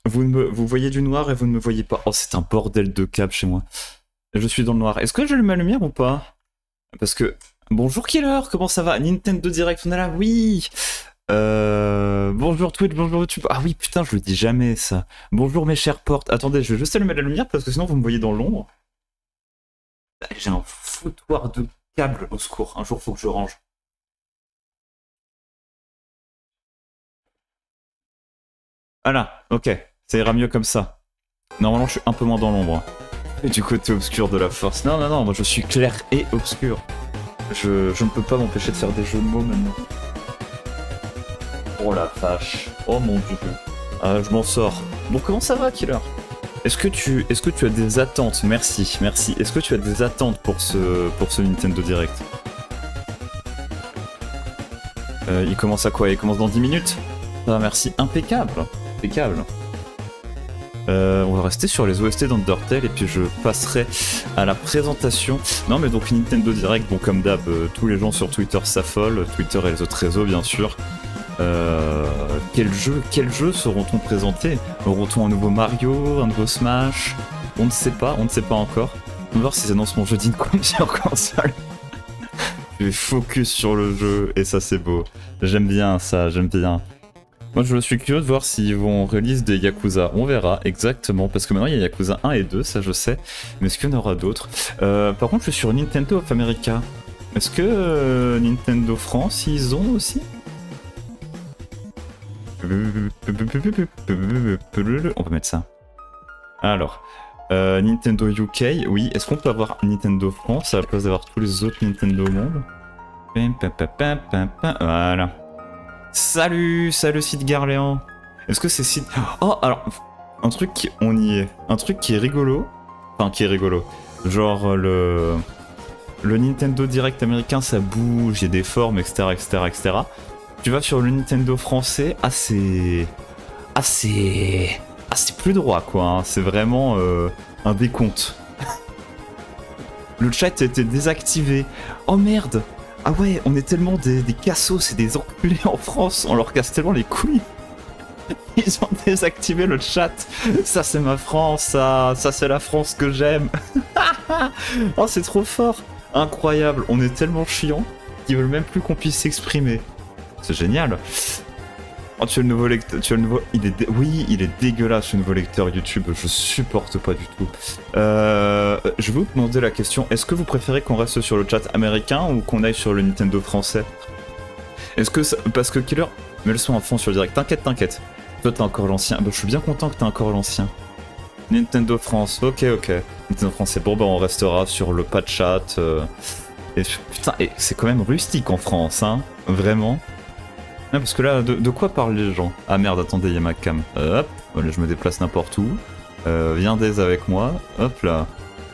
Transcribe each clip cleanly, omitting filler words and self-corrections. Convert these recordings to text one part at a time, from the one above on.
Vous voyez du noir et vous ne me voyez pas. Oh, c'est un bordel de câbles chez moi. Je suis dans le noir. Est-ce que j'allume ma lumière ou pas? Parce que... Bonjour Killer, comment ça va? Nintendo Direct, on est là, oui. Bonjour Twitch, bonjour YouTube. Ah oui, putain, je le dis jamais ça. Bonjour mes chers portes. Attendez, je vais juste allumer la lumière parce que sinon vous me voyez dans l'ombre. J'ai un foutoir de câbles, au secours. Un jour, faut que je range. Voilà, ok. Ça ira mieux comme ça. Normalement, je suis un peu moins dans l'ombre. Et du côté obscur de la force. Non, non, non, moi je suis clair et obscur. Je ne peux pas m'empêcher de faire des jeux de mots maintenant. Oh la vache. Oh mon dieu. Ah, je m'en sors. Bon, comment ça va, Killer? Est-ce que tu as des attentes? Merci, merci. Est-ce que tu as des attentes pour ce Nintendo Direct? Il commence à quoi? Il commence dans 10 minutes? Ah, merci. Impeccable. Impeccable. On va rester sur les OST d'Undertale et puis je passerai à la présentation. Non mais donc Nintendo Direct, bon comme d'hab, tous les gens sur Twitter s'affolent, Twitter et les autres réseaux bien sûr. Quels jeux seront-on présentés? Auront-on un nouveau Mario, un nouveau Smash? On ne sait pas encore. On va voir s'ils annoncent mon jeu d'Incom sur console. Je vais focus sur le jeu et ça c'est beau. J'aime bien ça, j'aime bien. Moi je suis curieux de voir s'ils vont release des Yakuza, on verra exactement, parce que maintenant il y a Yakuza 1 et 2, ça je sais, mais est-ce qu'il y en aura d'autres? Par contre je suis sur Nintendo of America, est-ce que Nintendo France ils ont aussi? On va mettre ça. Alors, Nintendo UK, oui, est-ce qu'on peut avoir Nintendo France à la place d'avoir tous les autres Nintendo au monde? Voilà. Salut Sid Garléan. Est-ce que c'est Sid... Oh, alors, un truc qui... On y est. Un truc qui est rigolo. Enfin, qui est rigolo. Genre, le Nintendo Direct américain, ça bouge, il y a des formes, etc., etc., etc. Tu vas sur le Nintendo français, c'est plus droit, quoi. Hein. C'est vraiment un décompte. Le chat a été désactivé. Oh merde! Ah ouais, on est tellement des cassos et des enculés en France, on leur casse tellement les couilles. Ils ont désactivé le chat. Ça c'est ma France, ça c'est la France que j'aime. Oh c'est trop fort. Incroyable, on est tellement chiants qu'ils veulent même plus qu'on puisse s'exprimer. C'est génial. Oh, tu as le nouveau lecteur, oui, il est dégueulasse ce nouveau lecteur YouTube, je supporte pas du tout. Je vais vous demander la question, est-ce que vous préférez qu'on reste sur le chat américain ou qu'on aille sur le Nintendo français? Est-ce que parce que Killer, mets le son à fond sur le direct, t'inquiète. Toi t'as encore l'ancien, bah, je suis bien content que t'as encore l'ancien. Nintendo France, ok. Nintendo français, bon bah on restera sur le pas de chat. Et, putain, et c'est quand même rustique en France, hein, vraiment. Ah, parce que là, de quoi parlent les gens? Ah merde, attendez, il y a ma cam. Hop, voilà, je me déplace n'importe où. Viens Daze avec moi. Hop là.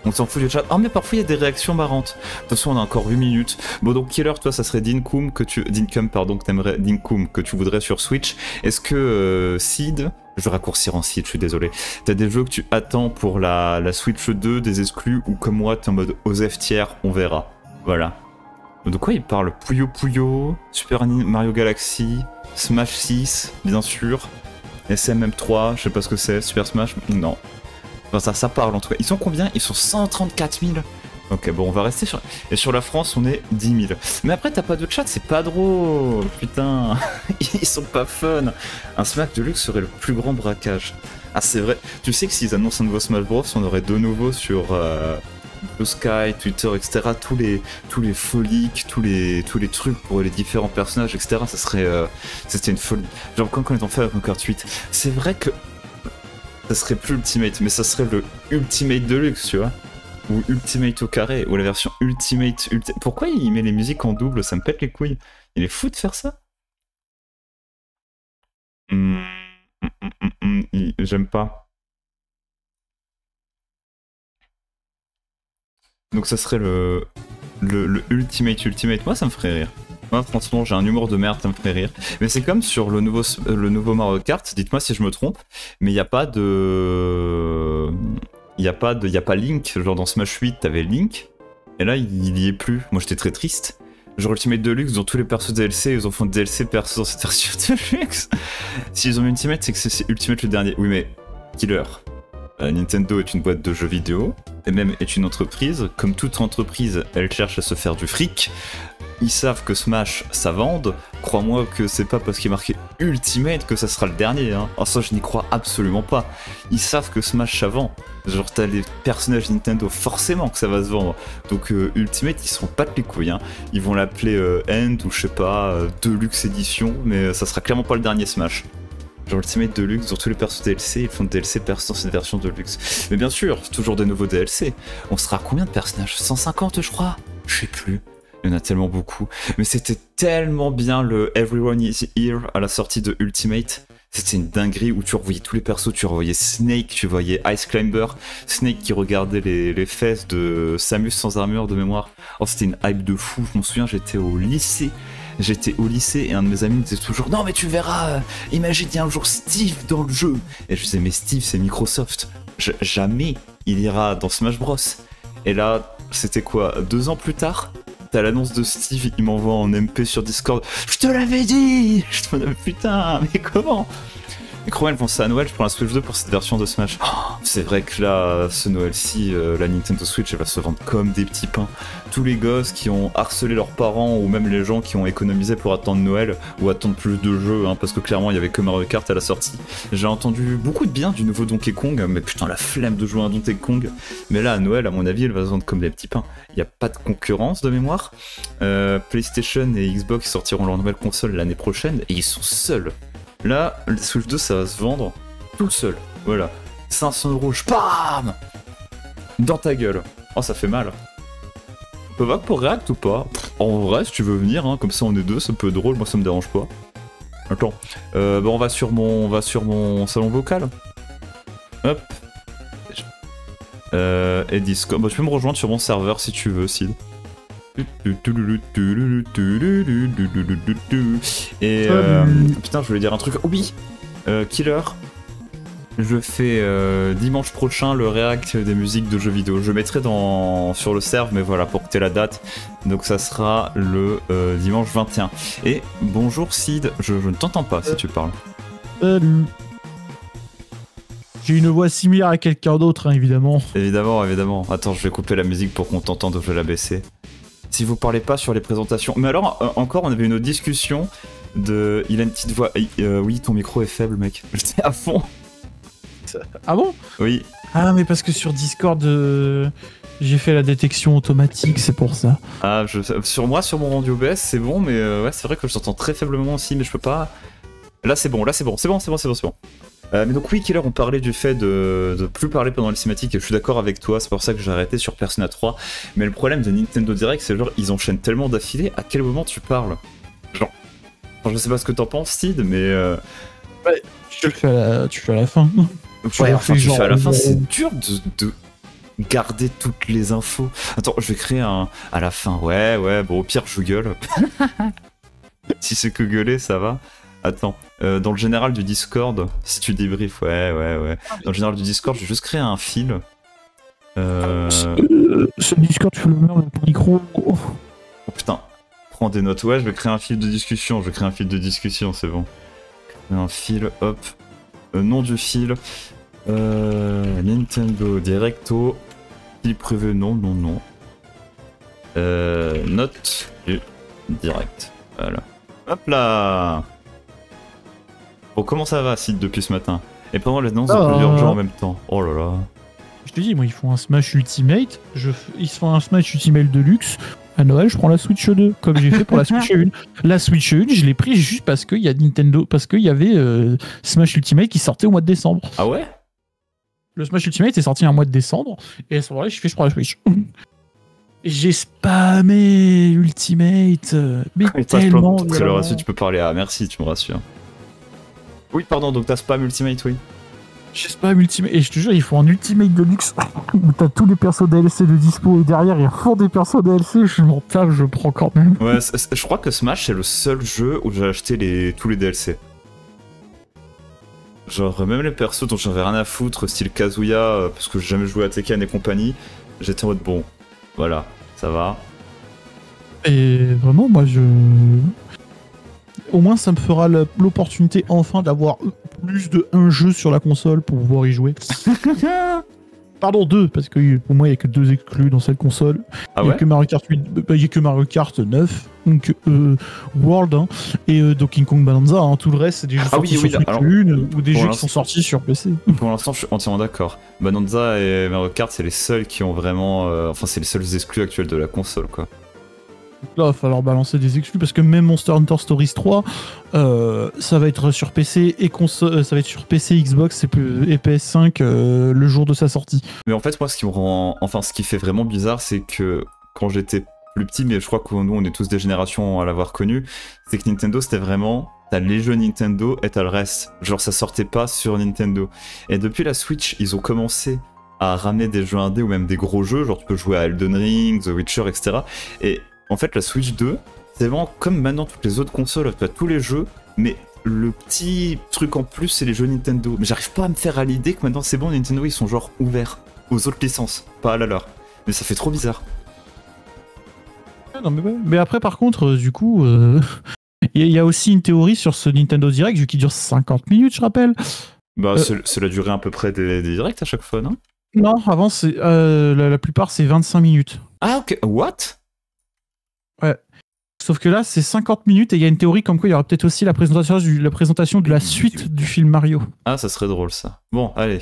On s'en fout du chat. Ah mais parfois il y a des réactions marrantes. De toute façon, on a encore 8 minutes. Bon donc Killer, toi, ça serait Dinkum que tu voudrais sur Switch. Est-ce que Sid, je vais raccourcir en Sid, je suis désolé. T'as des jeux que tu attends pour la Switch 2, des exclus, ou comme moi, t'es en mode OSEF tiers, on verra. Voilà. De quoi il parle? Puyo Puyo, Super Mario Galaxy, Smash 6, bien sûr, SMM3, je sais pas ce que c'est, Super Smash, non. Enfin, ça parle en tout cas. Ils sont combien? Ils sont 134 000. Ok, bon, on va rester sur... Et sur la France, on est 10 000. Mais après, t'as pas de chat, c'est pas drôle, putain. Ils sont pas fun. Un Smash Deluxe serait le plus grand braquage. Ah, c'est vrai. Tu sais que s'ils annoncent un nouveau Smash Bros, on aurait de nouveau sur... Blue Sky, Twitter, etc. Tous les foliques, tous les trucs pour les différents personnages, etc. Ça serait, c'était une folie. Genre quand on fait avec encore 8, c'est vrai que ça serait plus Ultimate, mais ça serait le Ultimate Deluxe, tu vois, ou Ultimate au carré, ou la version Ultimate. Pourquoi il met les musiques en double? Ça me pète les couilles. Il est fou de faire ça. J'aime pas. Donc ça serait le Ultimate. Moi ça me ferait rire. Moi franchement j'ai un humour de merde, ça me ferait rire. Mais c'est comme sur le nouveau Mario Kart, dites-moi si je me trompe, mais il n'y a pas de... Il y a pas Link, genre dans Smash 8 t'avais Link, et là il y est plus. Moi j'étais très triste. Genre Ultimate Deluxe, dans tous les persos DLC, ils ont fait un DLC perso dans cette version Deluxe. S'ils ont mis Ultimate, c'est que c'est Ultimate le dernier. Oui, mais Killer. Nintendo est une boîte de jeux vidéo, et même est une entreprise. Comme toute entreprise, elle cherche à se faire du fric. Ils savent que Smash, ça vende. Crois-moi que c'est pas parce qu'il est marqué Ultimate que ça sera le dernier. Hein. Alors ça, je n'y crois absolument pas. Ils savent que Smash, ça vend. Genre, t'as les personnages Nintendo, forcément que ça va se vendre. Donc Ultimate, ils seront pas de les couilles. Hein. Ils vont l'appeler End ou je sais pas, Deluxe Edition, mais ça sera clairement pas le dernier Smash. Genre Ultimate Deluxe, sur tous les persos DLC, ils font des DLC perso dans cette version Deluxe. Mais bien sûr, toujours des nouveaux DLC. On sera à combien de personnages? 150 je crois? Je sais plus. Il y en a tellement beaucoup. Mais c'était tellement bien le Everyone is Here à la sortie de Ultimate. C'était une dinguerie où tu revoyais tous les persos. Tu revoyais Snake, tu voyais Ice Climber. Snake qui regardait les fesses de Samus sans armure de mémoire. Oh, c'était une hype de fou. Je m'en souviens, j'étais au lycée. Et un de mes amis me disait toujours non mais tu verras, imagine il y a un jour Steve dans le jeu. Et je disais mais Steve c'est Microsoft, jamais il ira dans Smash Bros. Et là c'était quoi, 2 ans plus tard, t'as l'annonce de Steve, il m'envoie en MP sur Discord, je te l'avais dit, putain mais comment. Et crois-moi, pense à Noël, je prends la Switch 2 pour cette version de Smash. Oh, c'est vrai que là, ce Noël-ci, la Nintendo Switch, elle va se vendre comme des petits pains. Tous les gosses qui ont harcelé leurs parents, ou même les gens qui ont économisé pour attendre Noël, ou attendre plus de jeux, hein, parce que clairement, il y avait que Mario Kart à la sortie. J'ai entendu beaucoup de bien du nouveau Donkey Kong, mais putain, la flemme de jouer à un Donkey Kong. Mais là, à Noël, à mon avis, elle va se vendre comme des petits pains. Il n'y a pas de concurrence de mémoire. PlayStation et Xbox sortiront leur nouvelle console l'année prochaine, et ils sont seuls. Là, le Switch 2, ça va se vendre tout seul. Voilà. 500€, bam, dans ta gueule. Oh, ça fait mal. On peut vote pour React ou pas? En vrai, si tu veux venir, hein, comme ça on est deux, ça peut être drôle, moi ça me dérange pas. Attends. Bon, on va sur mon salon vocal. Hop. Et Discord. Bah, tu peux me rejoindre sur mon serveur si tu veux, Sid. Et putain, je voulais dire un truc. Oh oui, Killer. Je fais dimanche prochain le react des musiques de jeux vidéo. Je mettrai sur le serve, mais voilà, pour que t'aies la date. Donc ça sera le dimanche 21. Et bonjour Sid, je ne t'entends pas si tu parles. Salut. J'ai une voix similaire à quelqu'un d'autre, hein, évidemment. Évidemment, évidemment. Attends, je vais couper la musique pour qu'on t'entende, je vais la baisser. Si vous parlez pas sur les présentations. Mais alors, encore, on avait une autre discussion de. Il a une petite voix. Oui, ton micro est faible, mec. J'étais à fond. Ah bon? Oui. Ah, mais parce que sur Discord, j'ai fait la détection automatique, c'est pour ça. Ah, sur moi, sur mon rendu OBS, c'est bon, mais ouais, c'est vrai que je t'entends très faiblement aussi, mais je peux pas. Là, c'est bon, c'est bon. Mais donc oui, Killer, on parlait du fait de plus parler pendant les cinématiques, et je suis d'accord avec toi, c'est pour ça que j'ai arrêté sur Persona 3. Mais le problème de Nintendo Direct, c'est genre, ils enchaînent tellement d'affilée, à quel moment tu parles? Genre, je sais pas ce que t'en penses, Sid, mais... Ouais, tu fais à la fin. Ouais, enfin, tu fais à la fin, c'est dur de garder toutes les infos. Attends, je vais créer un... à la fin, ouais, bon, au pire, je gueule. Si c'est que gueuler, ça va. Attends, dans le général du Discord, si tu débriefes, ouais. Dans le général du Discord, je vais juste créer un fil. Ce Discord, tu fais le meilleur avec ton micro. Oh putain, prends des notes. Ouais, je vais créer un fil de discussion, c'est bon. Un fil, hop. Nom du fil. Nintendo Directo. Fil privé, non. Note du direct. Voilà. Hop là. Bon, comment ça va, Sid, depuis ce matin? Et pendant l'annonce de plusieurs gens en même temps. Oh là là. Je te dis, moi, ils font un Smash Ultimate. Ils se font un Smash Ultimate Deluxe. À Noël, je prends la Switch 2, comme j'ai fait pour la Switch 1. La Switch 1, je l'ai pris juste parce qu'il y a Nintendo, parce qu'il y avait Smash Ultimate qui sortait au mois de décembre. Ah ouais? Le Smash Ultimate est sorti un mois de décembre, et à ce moment-là, je prends la Switch. J'ai spammé Ultimate, mais tellement. Parce que là-dessus, tu peux parler à merci, tu me rassures. Oui, pardon, donc t'as spam Ultimate, oui. J'ai spam Ultimate, et je te jure, ils font un Ultimate Deluxe où t'as tous les persos DLC de dispo, et derrière, ils font des persos DLC, je m'en tape, je prends quand même. Ouais, je crois que Smash, c'est le seul jeu où j'ai acheté tous les DLC. Genre, même les persos dont j'avais rien à foutre, style Kazuya, parce que j'ai jamais joué à Tekken et compagnie, j'étais en mode bon, voilà, ça va. Et vraiment, moi, au moins, ça me fera l'opportunité enfin d'avoir plus de un jeu sur la console pour pouvoir y jouer. Pardon, 2, parce que pour moi, il n'y a que 2 exclus dans cette console. Ah Il n'y ouais a que Mario Kart 8, il y a que Mario Kart 9, donc World, hein, et Donkey Kong Bonanza. Hein. Tout le reste, c'est des jeux sortis sur Switch 1 ou des jeux qui sont sortis sur PC. Pour l'instant, je suis entièrement d'accord. Bonanza et Mario Kart, c'est les seuls qui ont vraiment... Enfin, c'est les seuls exclus actuels de la console, quoi. Là, il va falloir balancer des exclus parce que même Monster Hunter Stories 3, ça va être sur PC et console, ça va être sur PC, Xbox et PS5 le jour de sa sortie. Mais en fait, moi, ce qui me rend, enfin, ce qui fait vraiment bizarre, c'est que quand j'étais plus petit, mais je crois que nous, on est tous des générations à l'avoir connu, c'est que Nintendo, c'était vraiment, t'as les jeux Nintendo et t'as le reste. Genre, ça sortait pas sur Nintendo. Et depuis la Switch, ils ont commencé à ramener des jeux indés ou même des gros jeux, genre tu peux jouer à Elden Ring, The Witcher, etc. Et en fait, la Switch 2, c'est vraiment comme maintenant toutes les autres consoles, tu as tous les jeux, mais le petit truc en plus, c'est les jeux Nintendo. Mais j'arrive pas à me faire à l'idée que maintenant c'est bon, Nintendo, ils sont genre ouverts aux autres licences, pas à la leur. Mais ça fait trop bizarre. Non, mais après, par contre, du coup, il y a aussi une théorie sur ce Nintendo Direct qui dure 50 minutes, je rappelle. Bah, c'est la durée à peu près des directs à chaque fois, non? Non, avant, la plupart, c'est 25 minutes. Ah, ok. What? Ouais. Sauf que là, c'est 50 minutes et il y a une théorie comme quoi il y aura peut-être aussi la présentation de la suite du film Mario. Ah, ça serait drôle, ça. Bon, allez.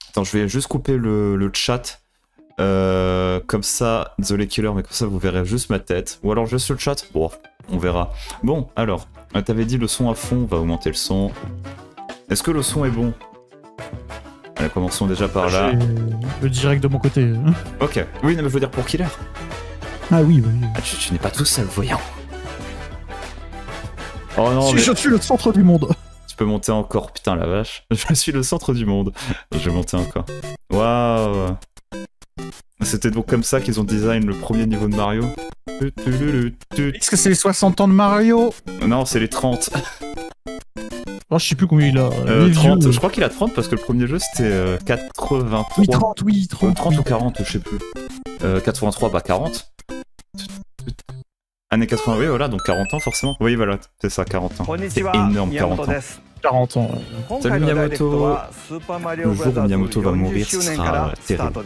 Attends, je vais juste couper le chat. Comme ça, désolé Killer, mais comme ça, vous verrez juste ma tête. Ou alors juste le chat. Bon, on verra. Bon, alors, t'avais dit le son à fond, on va augmenter le son. Est-ce que le son est bon? Allez, commençons déjà par là. Le direct de mon côté. Ok. Oui, non, mais je veux dire pour Killer. Ah oui, oui. Ah, tu n'es pas tout seul, voyons. Oh non, Je suis le centre du monde. Tu peux monter encore, putain la vache. Je suis le centre du monde. Je vais monter encore. Waouh. C'était donc comme ça qu'ils ont design le premier niveau de Mario. Est-ce que c'est les 60 ans de Mario? Non, c'est les 30. Oh, je sais plus combien il a. 30, je crois qu'il a 30 parce que le premier jeu c'était 83. Oui, 30, oui, 30. 30 ou 40, je sais plus. 83, bah 40. Années 80, oui, voilà, donc 40 ans forcément. Oui, voilà, c'est ça, 40 ans. C'est énorme, 40 ans. 40 ans. Salut Miyamoto. Le jour où Miyamoto va mourir, ce sera terrible.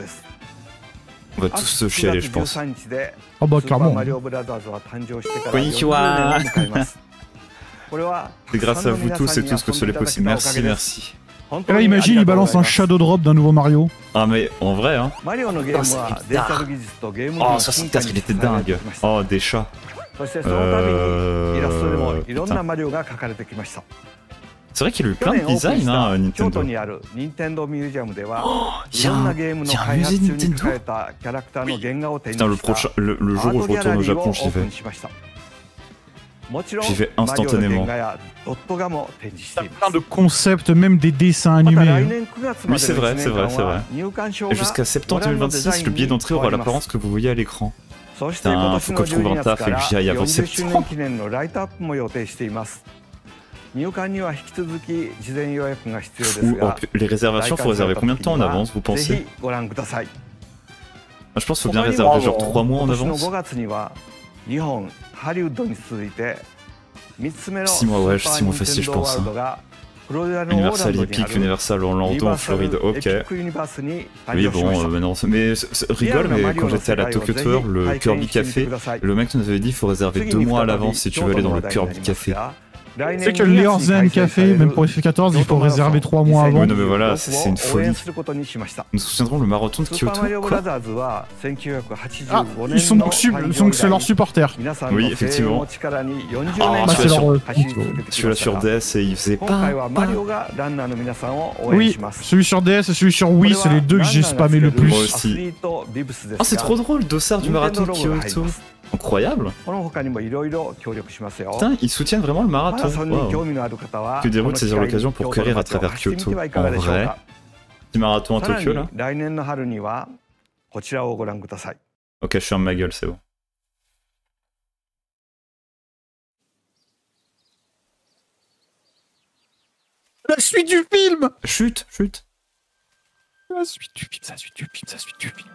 On va tous se chialer, je pense. Ah bah clairement. Konnichiwa. C'est grâce à vous tous et tous que cela est possible. Merci, merci. Et là, imagine, il balance un Shadow Drop d'un nouveau Mario. Ah mais en vrai, hein. Oh, 64, il était dingue. Oh, des chats. Putain. C'est vrai qu'il a eu plein de designs, hein, Nintendo. Oh, il y a un musée Nintendo. Putain, le jour où je retourne au Japon, j'y vais. J'y vais instantanément. Plein de concepts, même des dessins animés. Oui, c'est vrai, c'est vrai, c'est vrai. Et jusqu'à septembre 2026, le billet d'entrée aura l'apparence que vous voyez à l'écran. Putain, faut que je trouve un taf et que j'y aille avant septembre. Les réservations, faut réserver combien de temps en avance, vous pensez? Je pense qu'il faut bien réserver genre 3 mois en avance. 6 mois, ouais, 6 mois facile, je pense. Hein. Universal Epic, Universal Orlando en Floride, ok. Oui, bon, maintenant, mais rigole, mais quand j'étais à la Tokyo Tour, le Kirby Café, le mec nous avait dit qu'il faut réserver 2 mois à l'avance si tu veux aller dans le Kirby Café. C'est que le Leorzen Café, même pour FF14, il faut réserver 3 mois avant. Oui, non, mais voilà, c'est une folie. Nous nous souviendrons le marathon de Kyoto, quoi. Ah, ils sont donc c'est leurs supporters. Oui, effectivement. Ah, c'est leur... Celui-là sur DS, et il faisait pas. Oui, celui sur DS et celui sur Wii, c'est les deux que j'ai spammé le plus. Moi aussi. Ah, c'est trop drôle, dossard du marathon de Kyoto. Incroyable. Putain, ils soutiennent vraiment le marathon. Wow. Que déroute saisir l'occasion pour courir à travers Kyoto. En vrai. Petit marathon à Tokyo là. Ok, je ferme ma gueule, c'est bon. La suite du film. Chut, chut. La suite du film, la suite du film, la suite du film.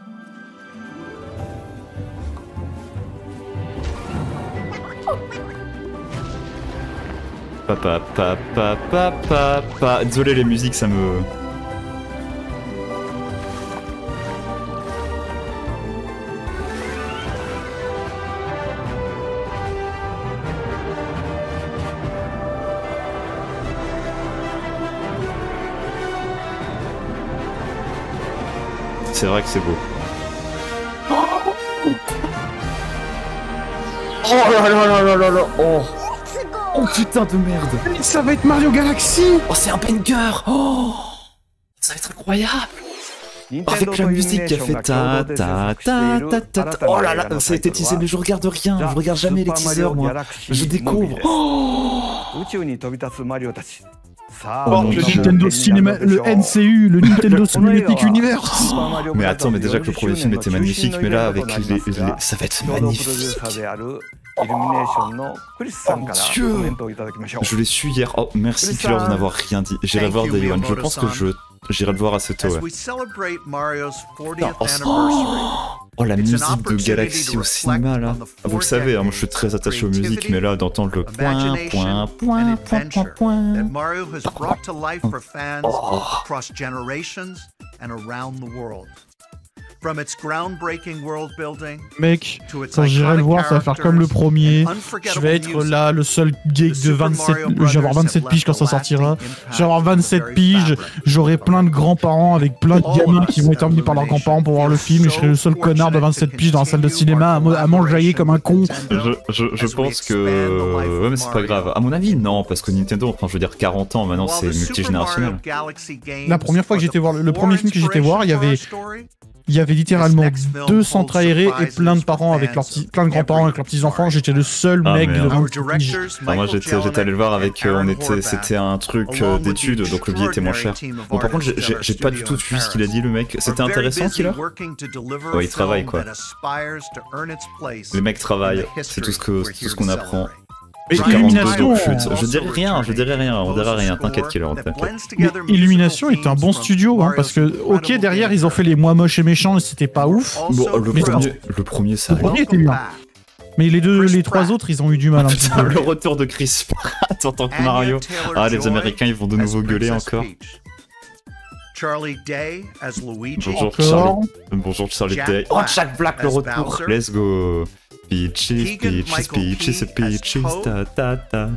Désolé les musiques, ça me... C'est vrai que c'est beau. Oh là là là là là là. Oh. Oh putain de merde. Ça va être Mario Galaxy. Oh c'est un banger. Oh ça va être incroyable. Avec la musique qui a fait ta ta ta ta ta. Oh là là, ça a été teasé mais je regarde rien. Je regarde jamais les teasers moi. Je découvre. Oh, Oh, le Nintendo Cinéma, le NCU, le Nintendo Cinematic Universe. Mais attends, mais déjà que le premier film était magnifique, mais là avec les... ça va être magnifique. Oh mon Dieu. Je l'ai su hier. Oh merci Killer d'en avoir rien dit. J'irai voir Day One. Je pense que j'irai le voir assez tôt. Ouais. Oh la musique de Galaxy au cinéma là. Ah, vous le savez, hein, moi je suis très attaché aux musiques, mais là d'entendre le point. Mec, quand j'irai le voir, ça va faire comme le premier. Je vais être là, le seul geek de 27... Je vais avoir 27 piges quand ça sortira. Je vais avoir 27 piges, j'aurai plein de grands-parents avec plein de gamins qui vont être emmenés par leurs grands-parents pour voir le film. Et je serai le seul connard de 27 piges dans la salle de cinéma à m'enjailler comme un con. Je pense que... Ouais mais c'est pas grave. À mon avis, non, parce que Nintendo, enfin je veux dire 40 ans maintenant, c'est multigénérationnel. La première fois que j'étais voir... Le premier film que j'étais voir, il y avait littéralement 2 centres aérés et plein de parents avec leurs plein de grands-parents avec leurs petits-enfants. J'étais le seul mec de 28 piges. Enfin, moi j'étais allé le voir avec... c'était un truc d'études, donc le billet était moins cher. Bon par contre j'ai pas du tout suivi ce qu'il a dit le mec. C'était intéressant Killer. Ouais il travaille quoi. Les mecs travaillent, c'est tout ce qu'on apprend. Mais Illumination, je dirais rien, on dira rien, t'inquiète Killer, Mais Illumination est un bon studio, hein, parce que, ok, derrière ils ont fait les Moi Moches et Méchants, et c'était pas ouf. Bon, le premier ça. Le premier était bien. Mais les 3 autres, ils ont eu du mal un petit peu. Le retour de Chris Pratt en tant que Mario. Ah, les Américains, ils vont de nouveau gueuler encore. Bonjour Charlie. Bonjour Charlie Day. Oh, Jack Black, le retour. Let's go. Peaches, ta ta ta.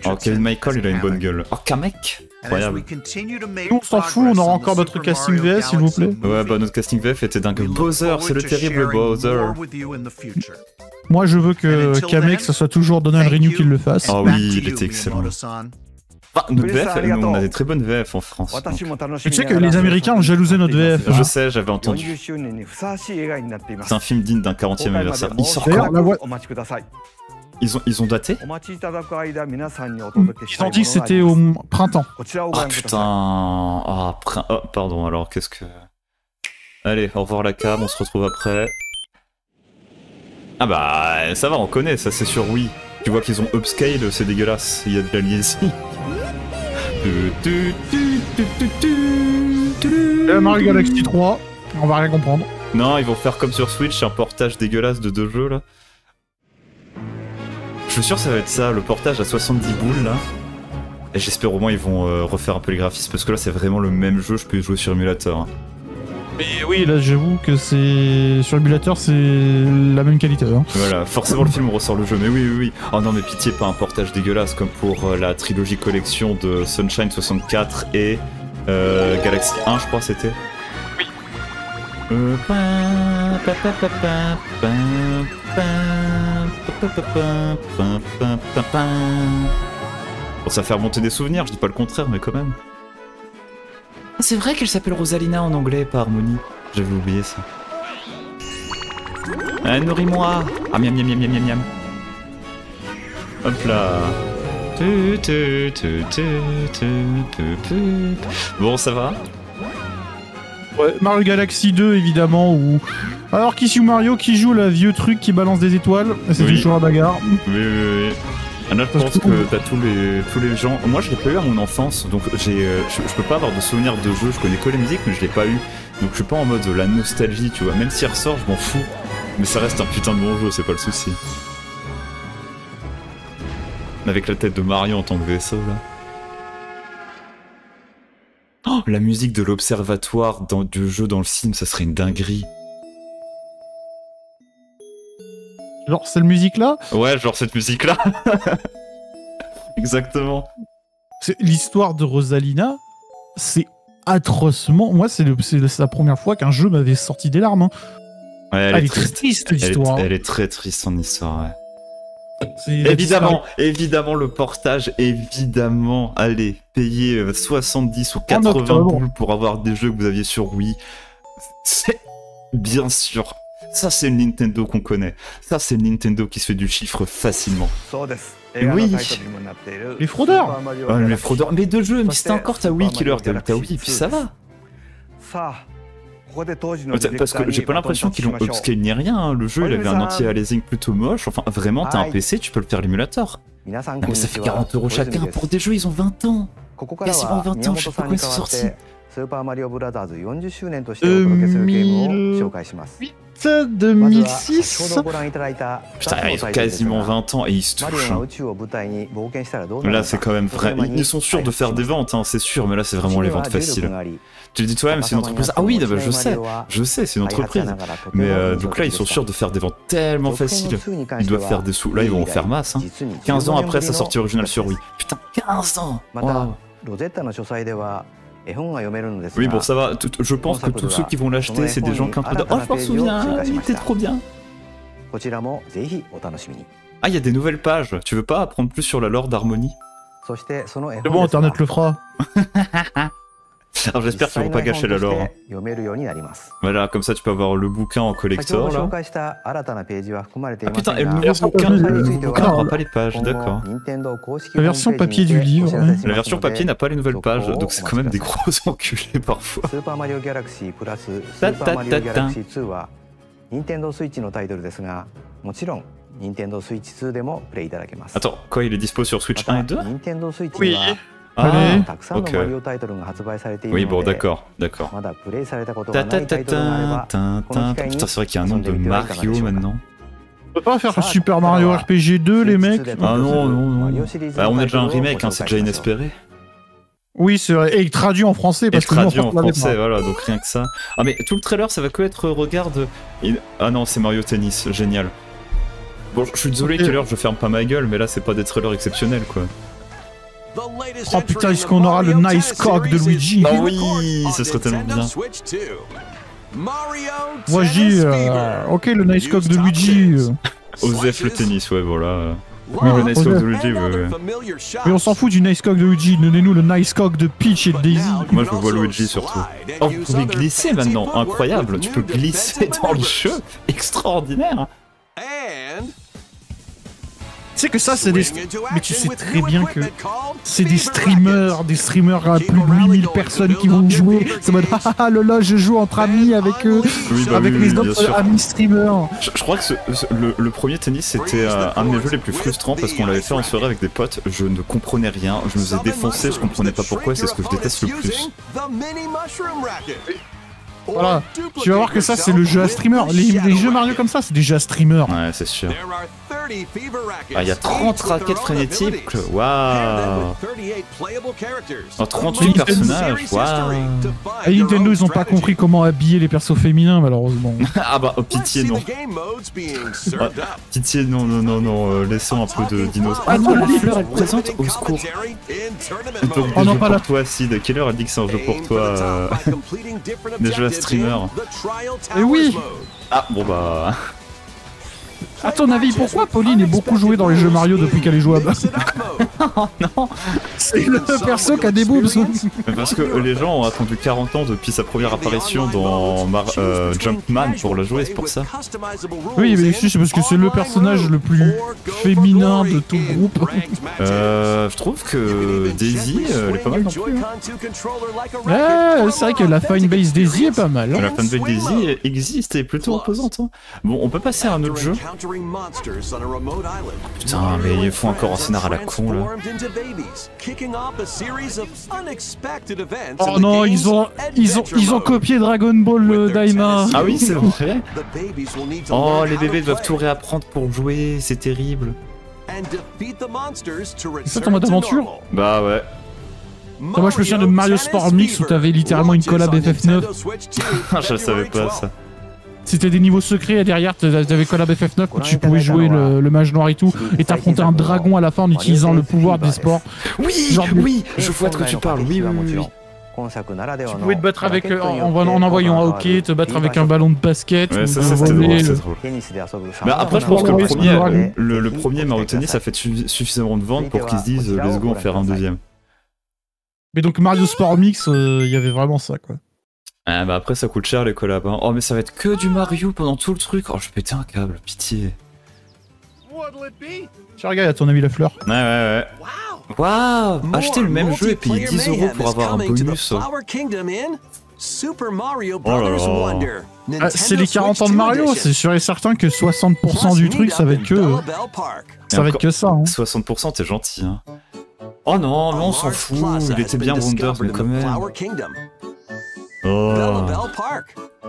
Oh, Kevin Michael, il a une bonne gueule. Oh, Kamek, incroyable. Nous, on s'en fout, on aura encore notre casting VF, s'il vous plaît. Ouais, bah notre casting VF était dingue. Bowser, c'est le terrible Bowser. Moi, je veux que Kamek, ça soit toujours Donald Renew qui le fasse. Oh oui, il était excellent. Enfin, notre VF, on a des très bonnes VF en France. Tu sais que les Américains ont jalousé notre VF. Je sais, j'avais entendu. C'est un film digne d'un 40e anniversaire. Il sort quand Ils ont daté. Ils ont dit que c'était au printemps. Ah putain. Ah, pardon, alors qu'est-ce que... Allez, au revoir la cam, on se retrouve après. Ah bah, ça va, on connaît, ça c'est sur Wii. Tu vois qu'ils ont upscale, c'est dégueulasse, il y a de la liaison. Mario Galaxy 3, on va rien comprendre. Non, ils vont faire comme sur Switch, un portage dégueulasse de 2 jeux là. Je suis sûr que ça va être ça, le portage à 70 boules là. Et j'espère au moins ils vont refaire un peu les graphismes, parce que là c'est vraiment le même jeu, je peux y jouer sur émulateur. Hein. Mais oui, là j'avoue que c'est... Sur émulateur c'est la même qualité. Hein. Voilà, forcément le film ressort le jeu, mais oui. Oh non mais pitié, pas un portage dégueulasse comme pour la trilogie collection de Sunshine 64 et Galaxy 1 je crois c'était. Oui. Bon, ça fait remonter des souvenirs, je dis pas le contraire, mais quand même. C'est vrai qu'elle s'appelle Rosalina en anglais, pas Harmony. J'avais oublié ça. Ah, nourris-moi. Ah, miam miam miam miam miam miam. Hop là. Bon, ça va. Ouais, Mario Galaxy 2 évidemment, où... Alors qui joue Mario, qui joue le vieux truc qui balance des étoiles, c'est toujours la bagarre. Oui. Là, je pense que t'as tous les gens... Moi, je l'ai pas eu à mon enfance, donc je peux pas avoir de souvenirs de jeu, je connais que les musiques, mais je l'ai pas eu. Donc je suis pas en mode la nostalgie, tu vois. Même s'il ressort, je m'en fous. Mais ça reste un putain de bon jeu, c'est pas le souci. Avec la tête de Mario en tant que vaisseau, là. Oh, la musique de l'observatoire du jeu dans le film, ça serait une dinguerie. Genre, cette musique-là, Ouais, genre cette musique-là. Exactement. c'est l'histoire de Rosalina, c'est atrocement... Moi, c'est la première fois qu'un jeu m'avait sorti des larmes. Hein. Ouais, Elle est très triste, l'histoire. Elle est très triste, son histoire, ouais. Évidemment, Évidemment, le portage, évidemment. Allez, payer 70 ou 80 octobre. boules pour avoir des jeux que vous aviez sur Wii. C'est bien sûr. Ça, c'est le Nintendo qu'on connaît. Ça, c'est le Nintendo qui se fait du chiffre facilement. Oui. Les fraudeurs. Oh, les fraudeurs. Mais deux jeux, mais si t'as encore ta Wii Killer, t'as Wii, puis ça va. Parce que j'ai pas l'impression qu'ils l'ont upscale ni rien. Hein. Le jeu, il avait un anti-aliasing plutôt moche. Enfin, vraiment, t'as un PC, tu peux le faire l'émulateur. Non, mais ça fait 40 € chacun pour des jeux, ils ont 20 ans. Quasiment 20 ans, je sais pas quand ils sont sortis. 2006. Putain, ils ont quasiment 20 ans et ils se touchent. Hein. Là, c'est quand même vrai. Ils sont sûrs de faire des ventes, hein, c'est sûr, mais là, c'est vraiment les ventes faciles. Tu le dis toi-même, c'est une entreprise. Ah oui, bah, je sais, c'est une entreprise. Mais donc là, ils sont sûrs de faire des ventes tellement faciles. Ils doivent faire des sous. Là, ils vont en faire masse. Hein. 15 ans après sa sortie originale sur Wii. Putain, 15 ans wow. Oui, bon, ça va. Je pense que tous ceux qui vont l'acheter, c'est des gens qui ont un peu de... Oh, je m'en souviens, il était trop bien. Ah, il y a des nouvelles pages. Tu veux pas apprendre plus sur la lore d'Harmony? C'est bon, Internet le fera. Alors j'espère qu'ils vont pas gâcher la lore. Hein. Voilà, comme ça tu peux avoir le bouquin en collector là. Ah putain, et le nouveau bouquin n'aura pas les pages, d'accord. La version papier du livre. Ouais. La version papier n'a pas les nouvelles pages, donc c'est quand même des gros enculés parfois. Attends, quoi, il est dispo sur Switch 1 et 2? Oui. Ah, ok. Oui, bon, d'accord. Putain, c'est vrai qu'il y a un nom de Mario maintenant. On peut pas faire un Super Mario RPG 2, les mecs? Ah non. Bah, on a déjà un remake, hein, c'est déjà inespéré. Oui, c'est vrai. Et traduit en français, parce que traduit en français, voilà, donc rien que ça. Ah, mais tout le trailer, ça va que être, regarde... Ah non, c'est Mario Tennis, génial. Bon, je suis désolé, quelle heure je ferme pas ma gueule, mais là, c'est pas des trailers exceptionnels, quoi. Oh putain, est-ce qu'on aura le nice cock de Luigi? Ah oui, ce serait tellement bien. Moi je dis, ok, le nice cock de Luigi. Osef le tennis, ouais, voilà. Oui, le nice cock de Luigi, ouais. Mais on s'en fout du nice cock de Luigi, donnez-nous le nice cock de Peach et de Daisy. Moi je vois Luigi surtout. Oh, vous pouvez glisser maintenant, incroyable, tu peux glisser dans le jeu, extraordinaire. Tu sais que ça, c'est des... Mais tu sais très bien que c'est des streamers à plus de 8000 personnes qui vont jouer. C'est mode, ah là, je joue entre amis avec eux, oui, bah avec oui, les autres amis streamers. Je crois que le premier tennis, c'était un de mes jeux les plus frustrants parce qu'on l'avait fait en soirée avec des potes. Je ne comprenais rien, je me faisais défoncer, je comprenais pas pourquoi, c'est ce que je déteste le plus. Voilà, tu vas voir que ça c'est le jeu à streamer. Les jeux Mario comme ça, c'est des jeux à streamer. Ouais, c'est sûr. Ah, il y a 30 raquettes frénétiques. Waouh. Oh, 38 personnages. Waouh. Et Nintendo, ils ont pas compris comment habiller les persos féminins, malheureusement. Ah bah, oh, pitié, non. Ah, pitié, non. Laissons un peu de dinosaures. Ah non, la fleur, elle présente au secours. Oh non, pas là. Toi, Sid, quelle heure elle dit que c'est un jeu pour toi des jeux à streamer. Et oui. Ah, bon bah... À ton avis, pourquoi Pauline est beaucoup jouée dans les jeux Mario depuis qu'elle est jouable? Oh non. C'est le perso qui a des boobs. Parce que les gens ont attendu 40 ans depuis sa première apparition dans Jumpman pour le jouer, c'est pour ça. Oui, mais c'est parce que c'est le personnage le plus féminin de tout le groupe. Je trouve que Daisy, elle est pas mal non plus. C'est vrai que la fanbase Daisy est pas mal. La fanbase Daisy existe et est plutôt reposante. Hein. Bon, on peut passer à un autre jeu. Putain, mais il faut encore un scénar à la con là. Oh non, ils ont copié Dragon Ball Daima. Ah oui, c'est vrai. Oh, les bébés doivent tout réapprendre pour jouer, c'est terrible. C'est ça ton mode aventure? Bah ouais. Moi je me souviens de Mario Sport Mix où t'avais littéralement une collab FF9. Je savais pas ça. C'était des niveaux secrets et derrière t'avais collab FF9 où tu pouvais jouer le mage noir et tout et t'affrontais un dragon à la fin en utilisant le pouvoir des sports. Oui, Genre, oui, je vois de quoi tu parles, oui. Tu pouvais te battre avec en envoyant un hockey, te battre avec un ballon de basket. Ouais, ça c'était drôle, c'est drôle. Mais après, je pense que le premier Mario Tennis a fait suffisamment de ventes pour qu'ils se disent let's go en faire un deuxième. Mais donc Mario Sport Mix, il y avait vraiment ça quoi. Ah bah après ça coûte cher les collabs. Hein. Oh mais ça va être que du Mario pendant tout le truc. Oh je vais péter un câble, pitié. Tiens regarde, à ton ami la fleur. Ouais. Waouh, acheter le même jeu et payer 10 € pour avoir un bonus. Oh là là. Ah, c'est les 40 ans de Mario, c'est sûr et certain que 60% du truc ça va être que ça. Hein. 60% t'es gentil hein. Oh non, mais on s'en fout, il était bien Wonders mais quand même. Oh.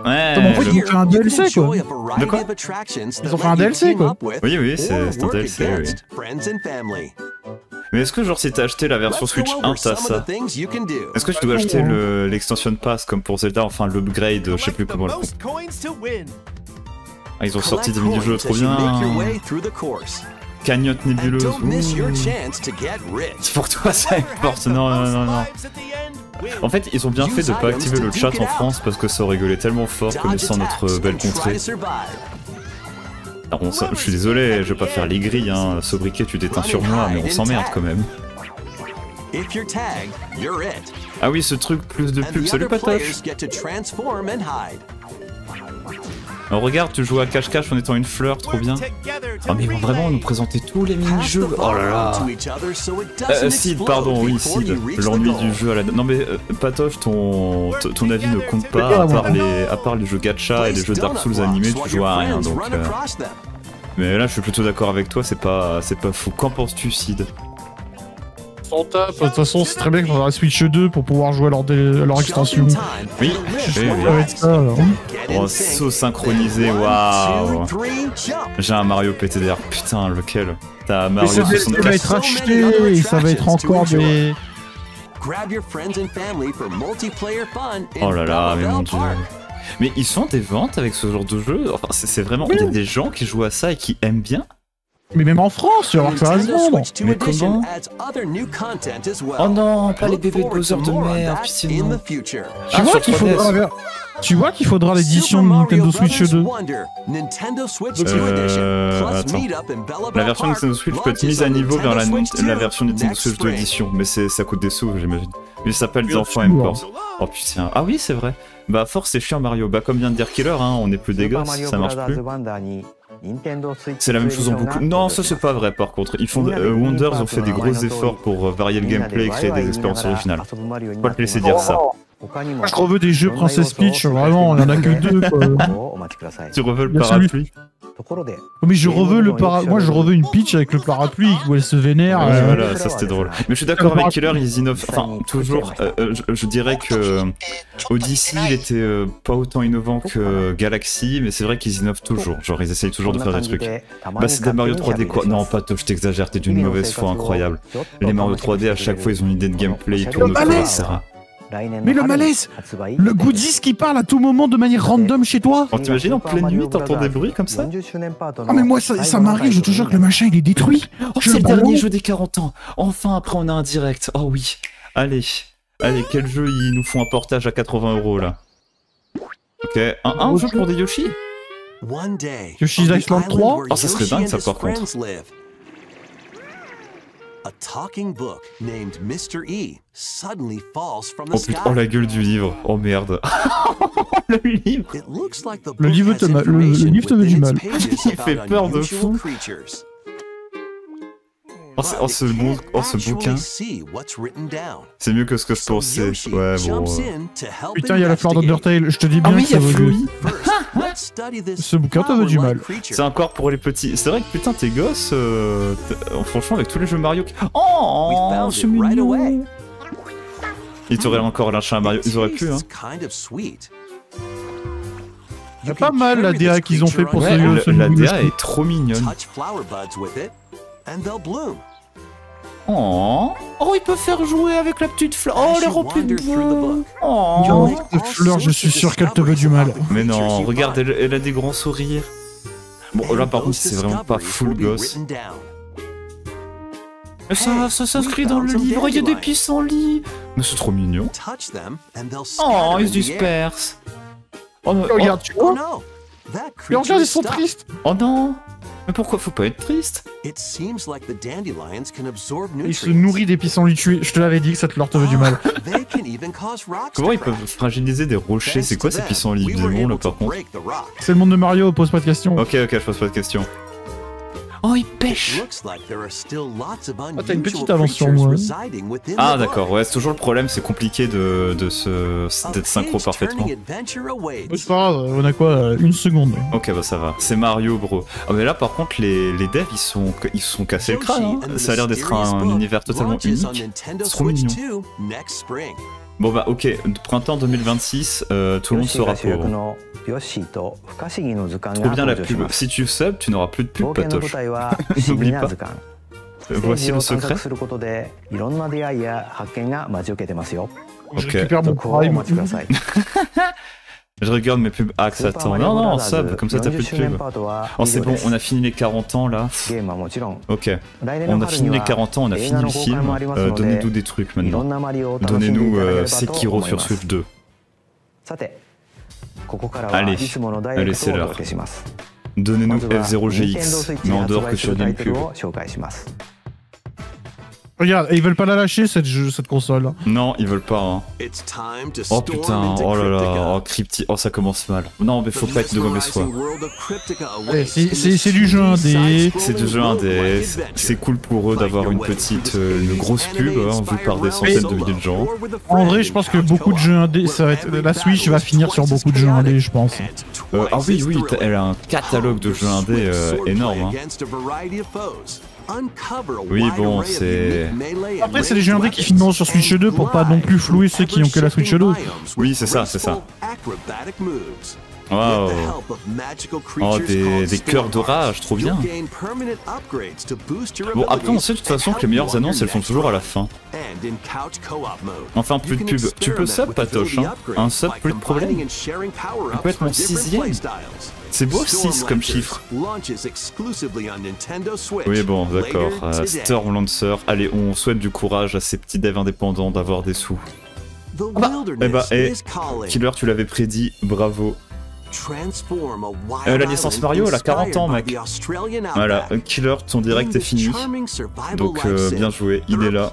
Ouais. En fait, ils ont fait un DLC quoi. De quoi? Ils ont fait un DLC quoi. Oui, c'est un DLC, oui. Mais est-ce que genre si t'as acheté la version Switch 1 t'as ça? Est-ce que tu dois acheter l'extension pass comme pour Zelda, enfin l'upgrade, je sais plus comment le faire. Ah ils ont sorti des mini-jeux trop bien. Cagnotte nébuleuse. Pour toi ça importe, non. En fait, ils ont bien fait de pas activer le chat en France parce que ça aurait gueulé tellement fort connaissant notre belle contrée. Alors, je suis désolé, je vais pas faire les grilles, hein. Sobriquet, tu t'éteins sur moi, mais on s'emmerde quand même. Ah oui, ce truc, plus de pub, salut Patoche. Alors regarde, tu joues à cache-cache en étant une fleur, trop bien. Oh mais ils vont vraiment nous présenter tous les mini-jeux. Oh là là. Sid, pardon, oui, Sid. L'ennui du jeu à la... Non mais Patoche, ton avis ne compte pas, à part les jeux gacha et les jeux Dark Souls animés, tu joues à rien, donc... Mais là, je suis plutôt d'accord avec toi, c'est pas fou. Qu'en penses-tu, Sid? On tape, de toute façon, c'est très bien qu'on aura la Switch 2 pour pouvoir jouer à leur extension. Oui. Avec ça, alors. Oh, saut synchronisé, waouh. J'ai un Mario PTDR, putain, lequel? T'as Mario 64. Ça va être acheté, et ça va être encore des... Oh là là, mais mon dieu. Mais ils sont des ventes avec ce genre de jeu? Enfin, c'est vraiment... Il y a des gens qui jouent à ça et qui aiment bien? Mais même en France, tu vas voir que ça va se vendre. Mais comment? Oh non, pas les bébés de Bowser de merde, pitié non. Tu vois qu'il faudra l'édition de Nintendo Switch 2. Attends. La version Nintendo Switch peut être mise à niveau vers la version Nintendo Switch 2 édition, mais ça coûte des sous, j'imagine. Mais ça s'appelle The Enfants Import. Oh putain, ah oui, c'est vrai. Bah, force, c'est chiant Mario. Bah, comme vient de dire Killer, hein, on est plus des gosses, ça marche plus. C'est la même chose en beaucoup. Non, ça c'est pas vrai par contre. Ils font Wonders ont fait des gros efforts pour varier le gameplay et créer des expériences originales. Faut pas te laisser dire ça. Moi je reveux des jeux Princess Peach, vraiment, il y en a que deux quoi. Tu reveux le parapluie? Mais je reveux moi je reveux une Peach avec le parapluie où elle se vénère. Ouais, voilà, ça c'était drôle. Mais je suis d'accord avec Killer, ils innovent. Enfin, toujours. Je dirais que Odyssey il était pas autant innovant que Galaxy, mais c'est vrai qu'ils innovent toujours. Genre ils essayent toujours de faire des trucs. Bah c'est des Mario 3D quoi. Non, pas toi, je t'exagère, t'es d'une mauvaise foi incroyable. Les Mario 3D à chaque fois ils ont une idée de gameplay, ils tournent autour, etc. Mais le malaise! Le goodies qui parle à tout moment de manière random chez toi! Oh, t'imagines en pleine nuit, t'entends des bruits comme ça? Ah mais moi ça m'arrive, je te jure que le machin il est détruit! Oh, c'est le dernier jeu des 40 ans! Enfin, après on a un direct! Oh oui! Allez, quel jeu ils nous font un portage à 80 € là? Ok, un jeu pour des Yoshi? Yoshi's Island 3? Oh, ça serait dingue ça par contre! Oh putain, oh la gueule du livre, oh merde. Le livre. Le livre te met du mal. Il fait peur de fou. Oh ce bouquin. C'est mieux que ce que je pensais. Ouais bon. Putain, il y a la fleur d'Undertale, je te dis bien que ça vaut mieux. Ce bouquin te veut du mal. C'est encore pour les petits. C'est vrai que putain tes gosses, franchement avec tous les jeux Mario. Oh, c'est mignon. Ils t'auraient encore lâché un Mario, ils auraient pu hein. C'est pas mal la DA qu'ils ont fait pour ce jeu. La DA est trop mignonne. and they'll bloom. Oh, il peut faire jouer avec la petite fleur. Oh, les remplis de bleu. Oh. Cette fleur, je suis sûr qu'elle te veut du mal. Mais non, regarde, elle a des grands sourires. Bon, là par contre, c'est vraiment pas full gosse. Mais ça s'inscrit dans le livre, il y a des pissenlits. Mais c'est trop mignon. Oh, ils se dispersent. Oh, mais, Regarde, tu vois. Mais regarde, ils sont tristes. Oh non. Mais pourquoi faut pas être triste? Il se nourrit des pissenlits tués. Je te l'avais dit que cette fleur te veut du mal. Comment ils peuvent fragiliser des rochers? C'est quoi ces pissenlits démons là par contre? C'est le monde de Mario, pose pas de questions. Ok, je pose pas de questions. Oh, il pêche! T'as une petite avance sur moi. Ah d'accord, ouais, c'est toujours le problème, c'est compliqué d'être synchro parfaitement. C'est pas grave, on a quoi, une seconde. Ok, bah ça va, c'est Mario bro. Ah mais là par contre les devs ils sont cassés le crâne, hein. Ça a l'air d'être un univers totalement unique. C'est trop mignon. Bon bah ok, printemps 2026, tout le monde sera pauvre. Trop bien la pub. Si tu sub, tu n'auras plus de pub, Patoche. N'oublie pas. Voici le secret. Je récupère mon prime. Je regarde mes pubs. Ah, que ça attend. Non, sub, comme ça t'as plus de pub. Oh, c'est bon, on a fini les 40 ans là. Ok. On a fini les 40 ans, on a fini le film. Donnez-nous des trucs maintenant. Donnez-nous Sekiro sur Switch 2. Allez, c'est l'heure. Donnez-nous F0GX, mais en dehors que sur GameCube. Regarde, ils veulent pas la lâcher cette console. Non, ils veulent pas. Hein. Oh putain, oh là là, oh Crypti, oh ça commence mal. Non, mais faut pas être de mauvaise foi. C'est du jeu indé. C'est du jeu indé. C'est cool pour eux d'avoir une grosse pub vue par des centaines de milliers de gens. En vrai, je pense que beaucoup de jeux indés, ça va être la Switch va finir sur beaucoup de jeux indés, je pense. Ah oui, elle a un catalogue de jeux indés énorme. Hein. Oui, bon, c'est... Après, c'est les jeux indés qui finiront sur Switch 2 pour pas non plus flouer ceux qui ont que la Switch 2. Oui, c'est ça. Wow. Oh, des cœurs d'orage, trop bien. Bon, après, on sait de toute façon que les meilleures annonces, elles sont toujours à la fin. Enfin, plus de pub. Tu peux sub, Patoche, hein. Un sub, plus de problème. Il peut être mon 6ème. C'est beau 6 comme chiffre. Oui bon d'accord, Storm Lancer, allez on souhaite du courage à ces petits devs indépendants d'avoir des sous. Killer tu l'avais prédit, bravo. La licence Mario elle a 40 ans mec. Voilà, Killer ton direct est fini. Donc bien joué, il est là.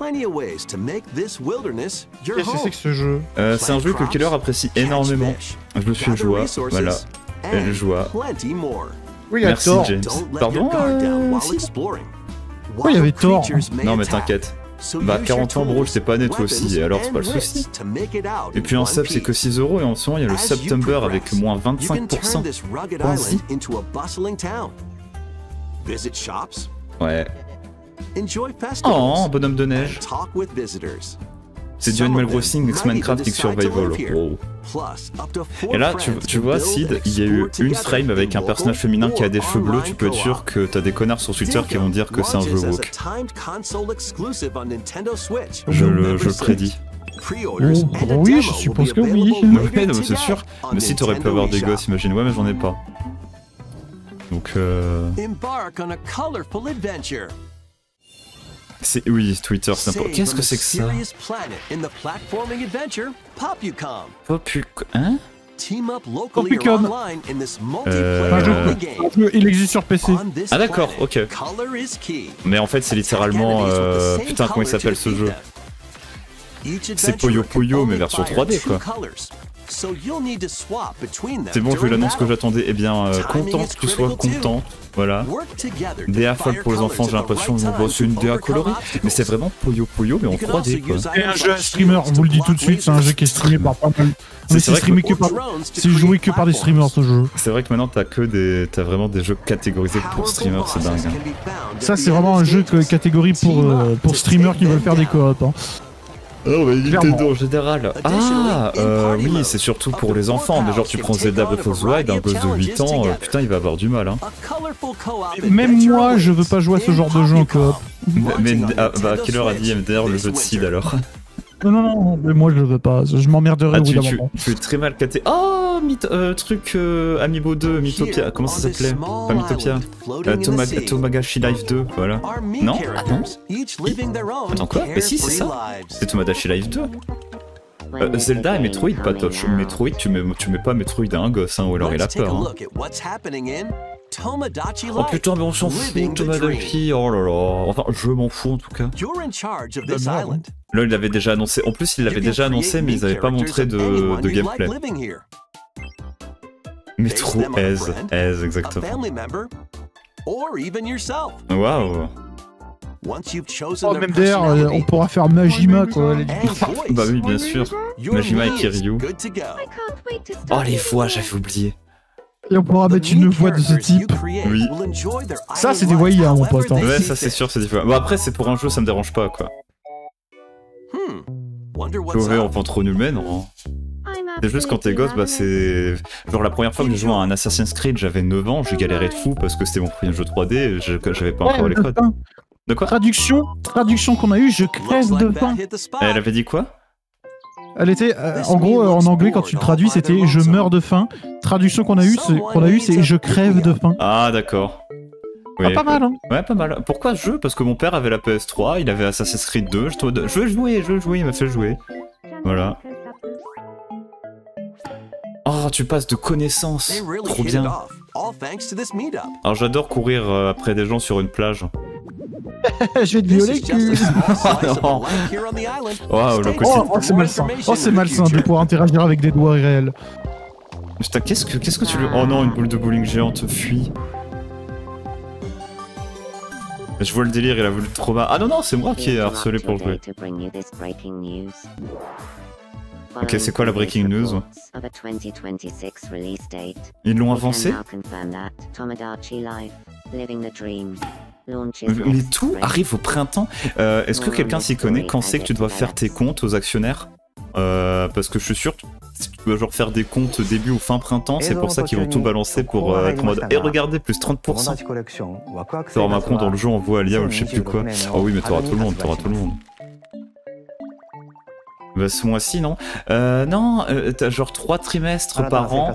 Qu'est-ce que c'est que ce jeu? C'est un jeu que Killer apprécie énormément. Je me suis joué, voilà. Elle joie. Oui, merci James. Pardon il y avait Thor. Non mais t'inquiète. Bah 40 ans bro, j'étais pas né toi aussi, et alors c'est pas le souci. Et puis un sub c'est que 6 € et en ce moment il y a le September avec moins 25%. Pense-y. Ouais. Oh, bonhomme de neige. C'est du Animal Crossing X Minecraft X Survival. Wow. Et là, tu vois, Sid, il y a eu une frame avec un personnage féminin qui a des cheveux bleus. Tu peux être sûr que t'as des connards sur Twitter qui vont dire que c'est un jeu woke. Je le prédis. Oui, je suppose que oui. Ouais, non, c'est sûr. Mais si t'aurais pu avoir des gosses, imagine. Ouais, mais j'en ai pas. Donc oui, Twitter, c'est n'importe... Qu'est-ce que c'est que ça? Hein? Popicom. Il existe sur PC. Ah d'accord, ok. Mais en fait c'est littéralement... Putain, comment il s'appelle ce jeu? C'est Puyo Puyo mais version 3D quoi. C'est bon, j'ai eu l'annonce que j'attendais. Eh bien, content que tu sois content. Voilà. DA folle pour les enfants, j'ai l'impression. C'est une DA colorée. Mais c'est vraiment Puyo Puyo, mais en 3D quoi. C'est un jeu streamer, on vous le dit tout de suite, c'est un jeu qui est streamé par pas mal. Mais c'est joué que par des streamers ce jeu. C'est vrai que maintenant t'as vraiment des jeux catégorisés pour streamers, c'est dingue. Ça c'est vraiment un jeu catégorie pour streamers qui veulent faire des coop. Hein. Non mais Clairement. Nintendo en général. Ah oui, c'est surtout pour les enfants. Mais genre tu prends Zelda Breath of the Wild, un gosse de 8 ans, putain il va avoir du mal hein. Même moi, je veux pas jouer à ce genre de jeu en coop. Mais bah à quelle heure a dit MDR le jeu de Sid alors? Non, mais moi je veux pas. Je m'emmerderai Ah au bout tu, d'un tu, moment. tu es très mal caté. Oh truc Amiibo 2, Mythopia, comment ça s'appelait? Pas Mythopia. Tomagashi Life 2, voilà. Non? Ah non? Attends quoi? Mais si c'est ça. C'est Tomagashi Life 2. Zelda et Metroid, pas Touch. Metroid, tu mets pas Metroid à un gosse, hein, ou alors il a peur. Hein. Oh putain, mais on s'en fout, Tomadachi, oh là là. Enfin, je m'en fous en tout cas. Là, il l'avait déjà annoncé. En plus, il l'avait déjà annoncé, mais ils avaient pas montré de gameplay. Metro Aise, exactement. Waouh. Oh, même d'ailleurs, on pourra faire Majima quoi. Bah oui, bien sûr. Majima et Kiryu. Oh, les voix, j'avais oublié. Et on pourra mettre une voix de ce type. Oui. Ça, c'est des voix IA, mon pote. Hein. Ouais, ça c'est sûr, c'est différent. Bon, après, c'est pour un jeu, ça me dérange pas, quoi. Chauvé enfant trop humain, non. C'est juste quand t'es gosse, bah c'est... Genre la première fois que j'ai joué à un Assassin's Creed, j'avais 9 ans, j'ai galéré de fou parce que c'était mon premier jeu 3D et j'avais pas encore les codes. De quoi? Traduction qu'on a eu, je crève de faim. Elle avait dit quoi? Elle était, en gros, en anglais, quand tu le traduis, c'était je meurs de faim. Traduction qu'on a eu, c'est je crève de faim. Ah d'accord. Oui, pas mal, hein. Ouais, pas mal. Pourquoi ce jeu? Parce que mon père avait la PS3, il avait Assassin's Creed 2, je veux jouer, il m'a fait jouer. Voilà. Oh, tu passes de connaissances. Trop bien. Alors j'adore courir après des gens sur une plage. Je vais te violer le cul. Waouh, le côté... Oh, c'est malsain. Oh, c'est malsain de pouvoir interagir avec des doigts réels. Putain, qu'est-ce que tu lui... Oh non, une boule de bowling géante, fuis. Je vois le délire, il a voulu trop bas. Ah non, c'est moi qui ai harcelé pour jouer. Ok, c'est quoi la breaking news? Ils l'ont avancé? Mais tout arrive au printemps. Est-ce que quelqu'un s'y connaît quand c'est que tu dois faire tes comptes aux actionnaires? Parce que je suis sûr que si tu dois genre faire des comptes début ou fin printemps, c'est pour ça qu'ils vont tout balancer pour être en mode et regardez, plus 30%. T'auras Macron dans le jeu, on voit Alia ou je sais plus quoi. Oh oui, mais t'auras tout le monde, Bah ce mois-ci, non. Non, t'as genre 3 trimestres par an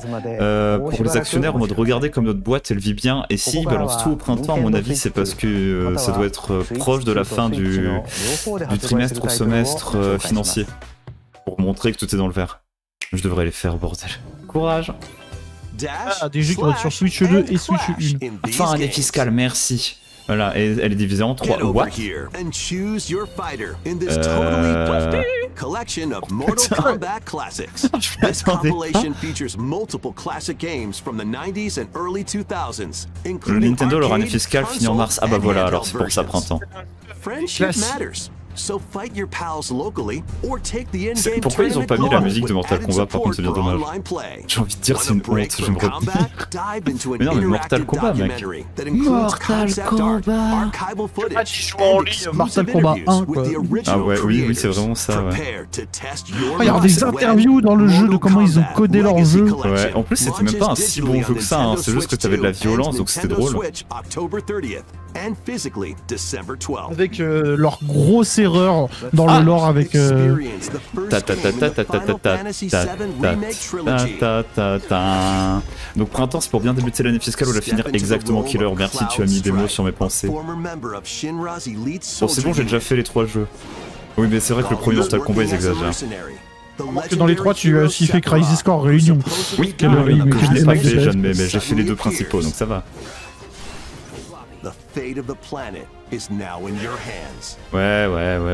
pour les actionnaires en mode regardez comme notre boîte elle vit bien. Et s'ils balancent tout au printemps, à mon avis, c'est parce que ça doit être proche de la fin du trimestre ou semestre financier. Pour montrer que tout est dans le vert. Je devrais les faire, bordel. Courage. Ah, des jeux qui vont être sur Switch 2 et Switch 1. Enfin, année fiscale, merci. Voilà, et elle est divisée en 3. What? Collection of Mortal Kombat classics. This compilation features multiple classic games from the 90s and early 2000s, Le Nintendo, leur année fiscale finit en mars. Ah bah voilà, alors c'est pour ça printemps. Friendship matters. So fight your pals locally or take the in-game pourquoi ils ont pas mis la musique de Mortal Kombat? Par contre, c'est bien dommage. J'ai envie de dire c'est une honte, j'aimerais bien. Mais non, mais Mortal Kombat, mec. Mortal Kombat. Ah, tu joues en ligne Mortal Kombat 1, quoi. Ah ouais, oui, c'est vraiment ça, ouais. Il y a des interviews dans le jeu de comment ils ont codé leur jeu. Ouais, en plus, c'était même pas un si bon jeu que ça, hein. C'est juste que t'avais de la violence, donc c'était drôle. Avec leur grosse erreur dans le lore avec... Donc printemps, c'est pour bien débuter l'année fiscale ou la finir exactement killer. Merci, tu as mis des mots sur mes pensées. Bon, c'est bon, j'ai déjà fait les 3 jeux. Oui, mais c'est vrai que le premier Mortal Kombat, ils exagèrent. Que dans les 3, tu as aussi fait Crisis Core Réunion. Oui, que je n'ai pas fait, Jeanne, mais j'ai fait les 2 principaux, donc ça va. Ouais.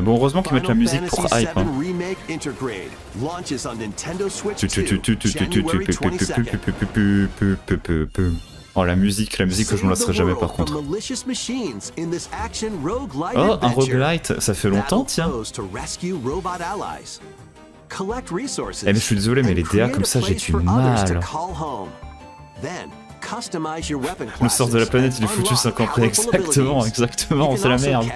Bon, heureusement qu'ils mettent la musique pour hype. Hein. Oh, la musique que je me lasserai jamais par contre. Oh, un roguelite, ça fait longtemps, tiens. Eh mais je suis désolé, mais les DA comme ça, j'ai du mal. Le sort de la planète, il est foutu 5 ans après. Exactement, c'est la merde.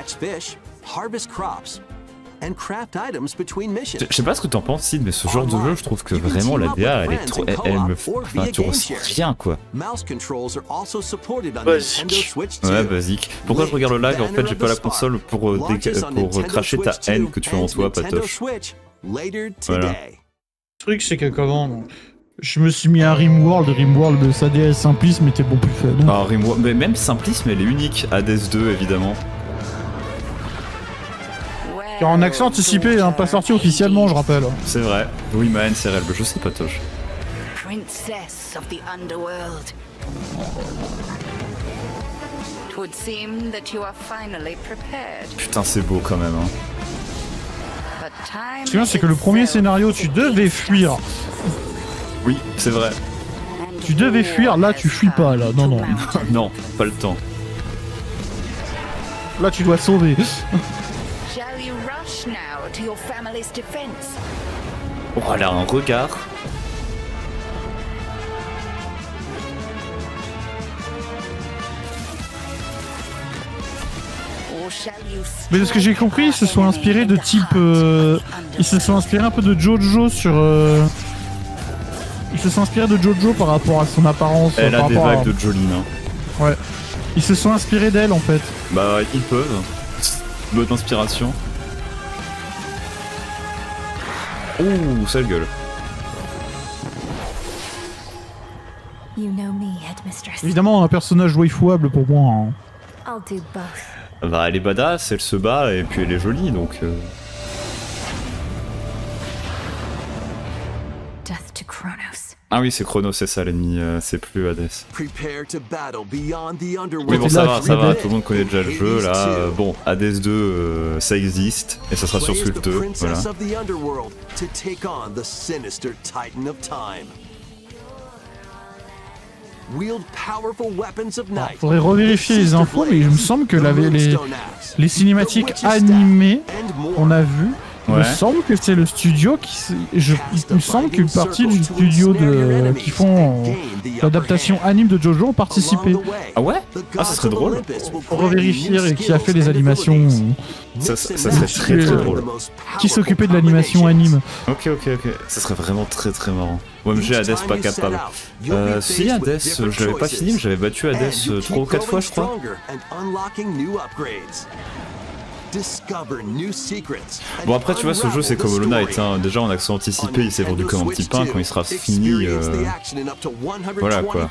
and craft items between missions. Je sais pas ce que t'en penses, Sid, mais ce genre de jeu, je trouve que vraiment la DA, elle est trop. Elle me. Enfin, tu ressens rien, quoi. Mouse controls are also supported on Basique. Nintendo Switch too. Ouais, basique. Pourquoi je regarde le live? En fait, j'ai pas la console pour cracher ta haine que tu as en toi, Patoche. Later Voilà. today. Le truc, c'est que comment je me suis mis à Rimworld, sa DS simplisme était bon plus fun. Ah, Rimworld, mais même simplisme, elle est unique. Hades 2, évidemment. Car en accent anticipé, hein, pas sorti officiellement, je rappelle. C'est vrai. Oui, ma haine, c'est réel. Je sais, Patoche. Princess of the underworld. It would seem that you are finally prepared. Putain, c'est beau quand même, hein. But time Ce qui est bien, c'est que le premier scénario, tu devais fuir. Oui, c'est vrai. Tu devais fuir, là, tu fuis pas, là. Non, non. Non, pas le temps. Là, tu dois sauver. Shall you rush now to your family's defense? Oh, elle a un regard. Or shall you Mais de ce que j'ai compris, ils se sont inspirés de type... Ils se sont inspirés un peu de Jojo sur... Ils se sont inspirés de Jojo par rapport à son apparence. Elle a par des rapport à- vibes de Jolene, hein. Ouais. Ils se sont inspirés d'elle, en fait. Bah, ils peuvent. Bonne inspiration. Ouh, sale gueule. You know me, Headmistress. Évidemment, un personnage waifouable pour moi. Hein. I'll do both. Bah, elle est badass, elle se bat, et puis elle est jolie, donc... Death to Chronos. Ah oui, c'est Chronos, c'est ça l'ennemi, c'est plus Hades. Prepare to battle beyond the underworld. Mais bon, C'était ça là, va, ça va, Hades. tout le monde connaît déjà le jeu, là. Bon, Hades 2, ça existe, et ça sera sur Play as Switch the 2, princess voilà. of the underworld to take on the sinister titan of time. Wield powerful weapons of night. Faudrait revérifier les infos, mais il me semble que les cinématiques animées qu'on a vues, il me Ouais. semble que c'est le studio qui... Il me semble qu'une partie du studio qui font l'adaptation anime de Jojo ont participé. Ah ouais? Ah, ça serait drôle. Pour revérifier et qui a fait les animations... Ça serait très très drôle. Qui s'occupait de l'animation anime. Ok, ça serait vraiment très très marrant. OMG, Hades pas capable. Si, Hades, je l'avais pas fini, mais j'avais battu Hades 3 ou 4 fois, je crois. Bon, après, tu vois, ce jeu, c'est comme Hollow Knight, hein. Déjà, en accent anticipé, il s'est vendu comme un petit pain. Quand il sera fini, voilà, quoi.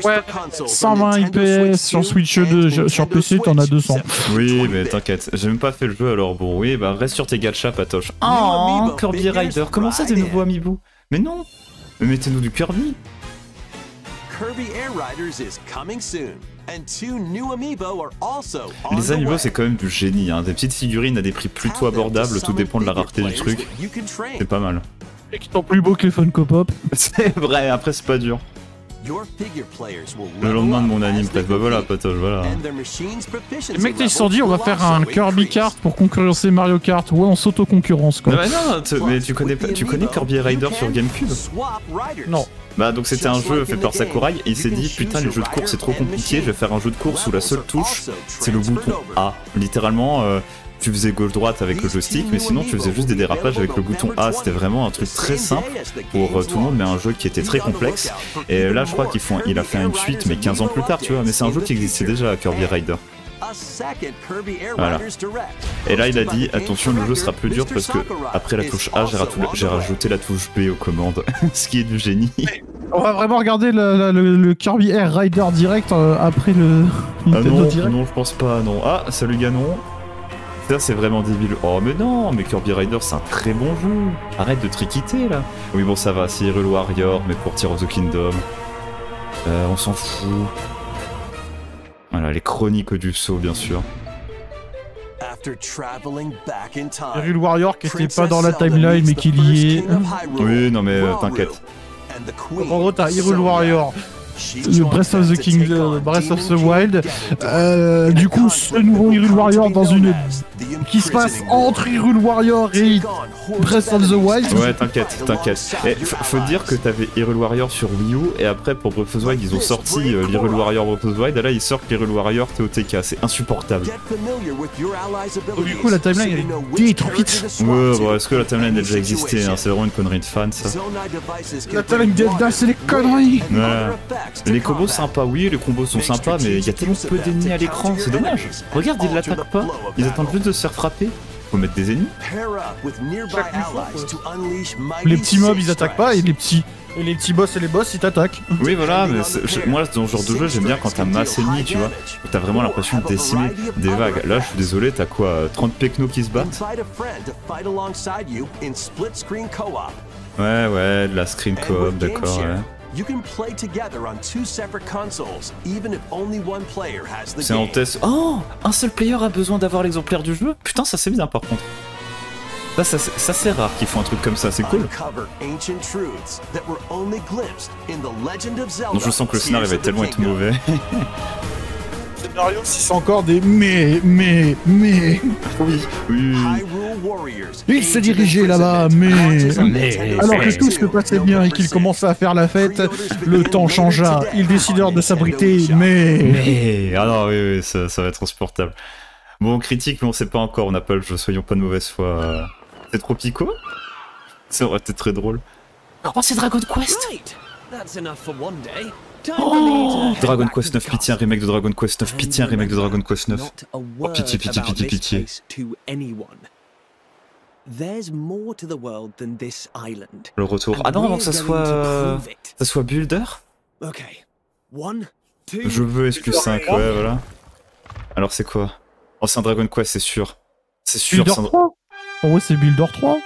Ouais, 120 IPS sur Switch 2, sur PC t'en as 200. Oui, mais t'inquiète, j'ai même pas fait le jeu, alors bon, oui, bah reste sur tes gachas, Patoche. Oh, Kirby Rider, comment ça, des nouveaux amiibo? Mais non, mais mettez-nous du Kirby. Kirby Air Riders is coming soon, and 2 new amiibo are also on Les the amiibo, way. c'est quand même du génie, hein. Des petites figurines à des prix plutôt abordables, tout dépend de la rareté du truc. C'est pas mal. Et qui sont plus beaux que les Funko Pop. C'est vrai, après, c'est pas dur. Le lendemain de mon anime, peut-être, bah voilà, Patoche, voilà. Les mecs, ils se sont dit, on va faire un Kirby Kart pour concurrencer Mario Kart. Ouais, on s'auto-concurrence, quoi. Non, mais non, mais tu connais Kirby Rider sur GameCube? Non. Bah donc c'était un jeu fait par Sakurai et il s'est dit putain les jeux de course c'est trop compliqué, je vais faire un jeu de course où la seule touche c'est le bouton A. Littéralement tu faisais gauche-droite avec le joystick mais sinon tu faisais juste des dérapages avec le bouton A. C'était vraiment un truc très simple pour tout le monde mais un jeu qui était très complexe. Et là je crois qu'il a fait une suite mais 15 ans plus tard tu vois, mais c'est un jeu qui existait déjà, Kirby Rider. Voilà. Et là il a dit attention le jeu sera plus dur parce que après la touche A j'ai rajouté la touche B aux commandes. Ce qui est du génie. On va vraiment regarder le Kirby Air Rider direct après le Nintendo Direct. Non je pense pas non. Ah salut Ganon. Ça c'est vraiment débile. Oh mais non, mais Kirby Rider c'est un très bon jeu. Arrête de triquiter là. Oui bon ça va, c'est Hyrule Warrior mais pour Tears of the Kingdom. On s'en fout. Voilà, les chroniques du saut, bien sûr. Hyrule Warrior qui était pas dans la timeline mais qui y est. Oui, non mais t'inquiète. En gros, t'as Hyrule Warrior, le Breath of the King, Breath of the Wild. Du coup, ce nouveau Hyrule Warrior dans une qui se passe entre Hyrule Warrior et Breath of the Wild. Ouais, t'inquiète. Et faut dire que t'avais Hyrule Warrior sur Wii U, et après pour Breath of the Wild, ils ont sorti l'Hyrule Warrior Breath of the Wild, et là ils sortent l'Hyrule Warrior TOTK, c'est insupportable. Donc, du coup, la timeline elle est détruite. Ouais, bon, est-ce que la timeline a déjà existé, hein, c'est vraiment une connerie de fan ça. La timeline d'Elda, c'est des conneries. Voilà. Les combos sympas, oui, les combos sont sympas, mais il y a tellement peu d'ennemis à l'écran, c'est dommage. Regarde, ils l'attaquent pas, ils attendent juste de se faire frapper. Faut mettre des ennemis. Les petits mobs ils attaquent pas et les petits boss et les boss ils t'attaquent. Oui voilà, mais moi dans ce genre de jeu j'aime bien quand t'as masse ennemie, tu vois, où t'as vraiment l'impression de décimer des vagues. Là je suis désolé, t'as quoi, 30 pecnos qui se battent? Ouais, de la screen co-op, d'accord, ouais. C'est en test. Oh, un seul player a besoin d'avoir l'exemplaire du jeu? Putain, ça c'est bien par contre. Là, ça c'est rare qu'ils font un truc comme ça, c'est cool. Donc je sens que le scénario va tellement être mauvais. Le scénario, si c'est encore des mais. Oui. Il se dirigeait là-bas, mais. Alors que tout se passait bien et qu'il commençait à faire la fête, le temps changea. Ils décidèrent de s'abriter, mais. Ah non, oui, ça va être insupportable. Bon, on critique, mais on sait pas encore, on n'a pas le jeu, soyons pas de mauvaise foi. C'est trop pico? Ça aurait été très drôle. Oh, c'est Dragon Quest! Oh, Dragon Quest 9, pitié un remake de Dragon Quest 9, pitié un remake de Dragon Quest 9. Oh, pitié. Le retour. Ah non, avant que ça soit Builder? Je veux SQ5, ouais, voilà. Alors c'est quoi? Oh, c'est un Dragon Quest, c'est sûr. C'est sûr. Builder 3? Oh ouais, c'est Builder 3.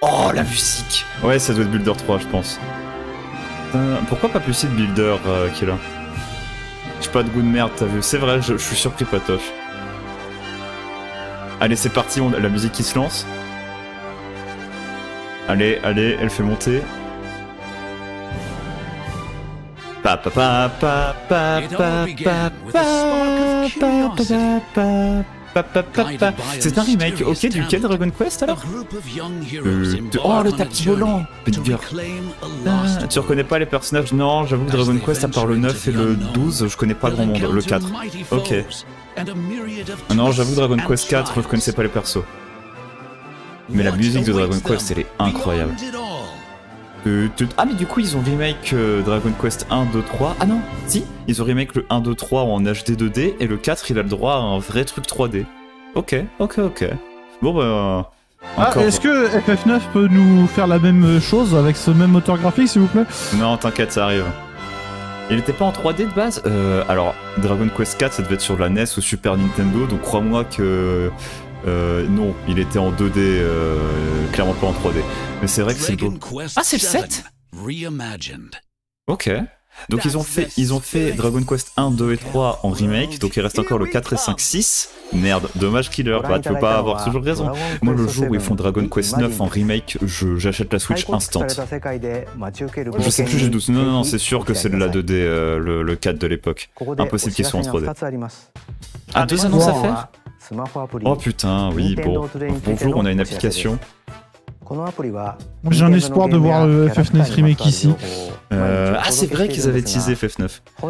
Oh, la musique. Ouais, ça doit être Builder 3, je pense. Pourquoi pas plus de Builder qui est là? J'ai pas de goût de merde, t'as vu? C'est vrai, je suis surpris, Patoche. Allez, c'est parti, la musique qui se lance. Allez, elle fait monter. C'est un remake, ok, duquel Dragon Quest alors? Oh, le tapis volant! Tu reconnais pas les personnages? Non, j'avoue que Dragon Quest, à part le 9 et le 12, je connais pas grand monde, le 4. Ok. Non, j'avoue Dragon Quest 4, je connaissais pas les persos. Mais la musique de Dragon Quest, elle est incroyable. Ah mais du coup ils ont remake Dragon Quest 1, 2, 3. Ah non, si, ils ont remake le 1, 2, 3 en HD 2D et le 4 il a le droit à un vrai truc 3D. Ok. Bon bah... Est-ce que FF9 peut nous faire la même chose avec ce même moteur graphique s'il vous plaît? Non, t'inquiète, ça arrive. Il était pas en 3D de base? Alors, Dragon Quest 4 ça devait être sur la NES ou Super Nintendo, donc crois-moi que... non, il était en 2D, clairement pas en 3D. Mais c'est vrai que c'est beau. Ah, c'est le 7? Ok. Donc ils ont fait Dragon Quest 1, 2 et 3 en remake, donc il reste encore le 4 et 5, 6. Merde, dommage Killer, bah tu peux pas avoir toujours raison. Moi le jour où ils font Dragon Quest 9 en remake, j'achète la Switch instant. Je sais plus, j'ai doute. Non, c'est sûr que c'est de la 2D, le 4 de l'époque. Impossible qu'ils soient en 3D. Ah, 2 annonces à faire? Oh putain, oui, bon. Bonjour, on a une application. J'ai un espoir de voir le FF9 remake ici. Ah, c'est vrai qu'ils avaient teasé FF9.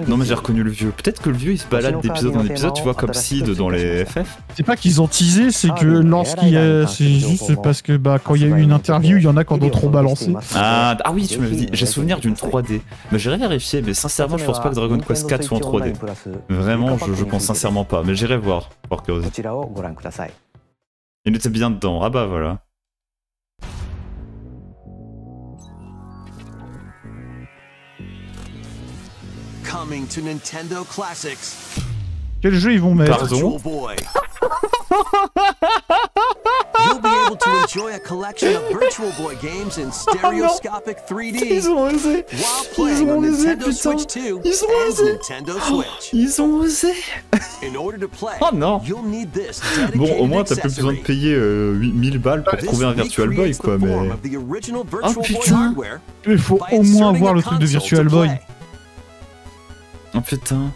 Non, mais j'ai reconnu le vieux. Peut-être que le vieux il se balade d'épisode en épisode, tu vois, comme Sid dans les FF. C'est pas qu'ils ont teasé, c'est que lorsqu'il y a. C'est juste parce que quand il y a eu une interview, il y en a qui ont d'autres ont balancé. Ah oui, tu m'avais dit. J'ai souvenir d'une 3D. Mais j'irai vérifier, mais sincèrement, je pense pas que Dragon Quest 4 soit en 3D. Vraiment, je pense sincèrement pas. Mais j'irai voir, par curiosité. Il était bien dedans. Ah bah voilà. Coming to Nintendo Classics. Quel jeu ils vont mettre? Pardon. You'll be able to enjoy a collection of Virtual Boy games in stereoscopic 3D. Ils ont osé. While playing on Nintendo Switch 2 and Nintendo Switch. Ils ont osé. In order to play, oh non. you'll need this bon, au moins t'as plus besoin de payer 8000 balles pour trouver un Virtual Boy quoi, mais... Oh putain. Il faut au moins avoir le truc de Virtual Boy. Oh putain.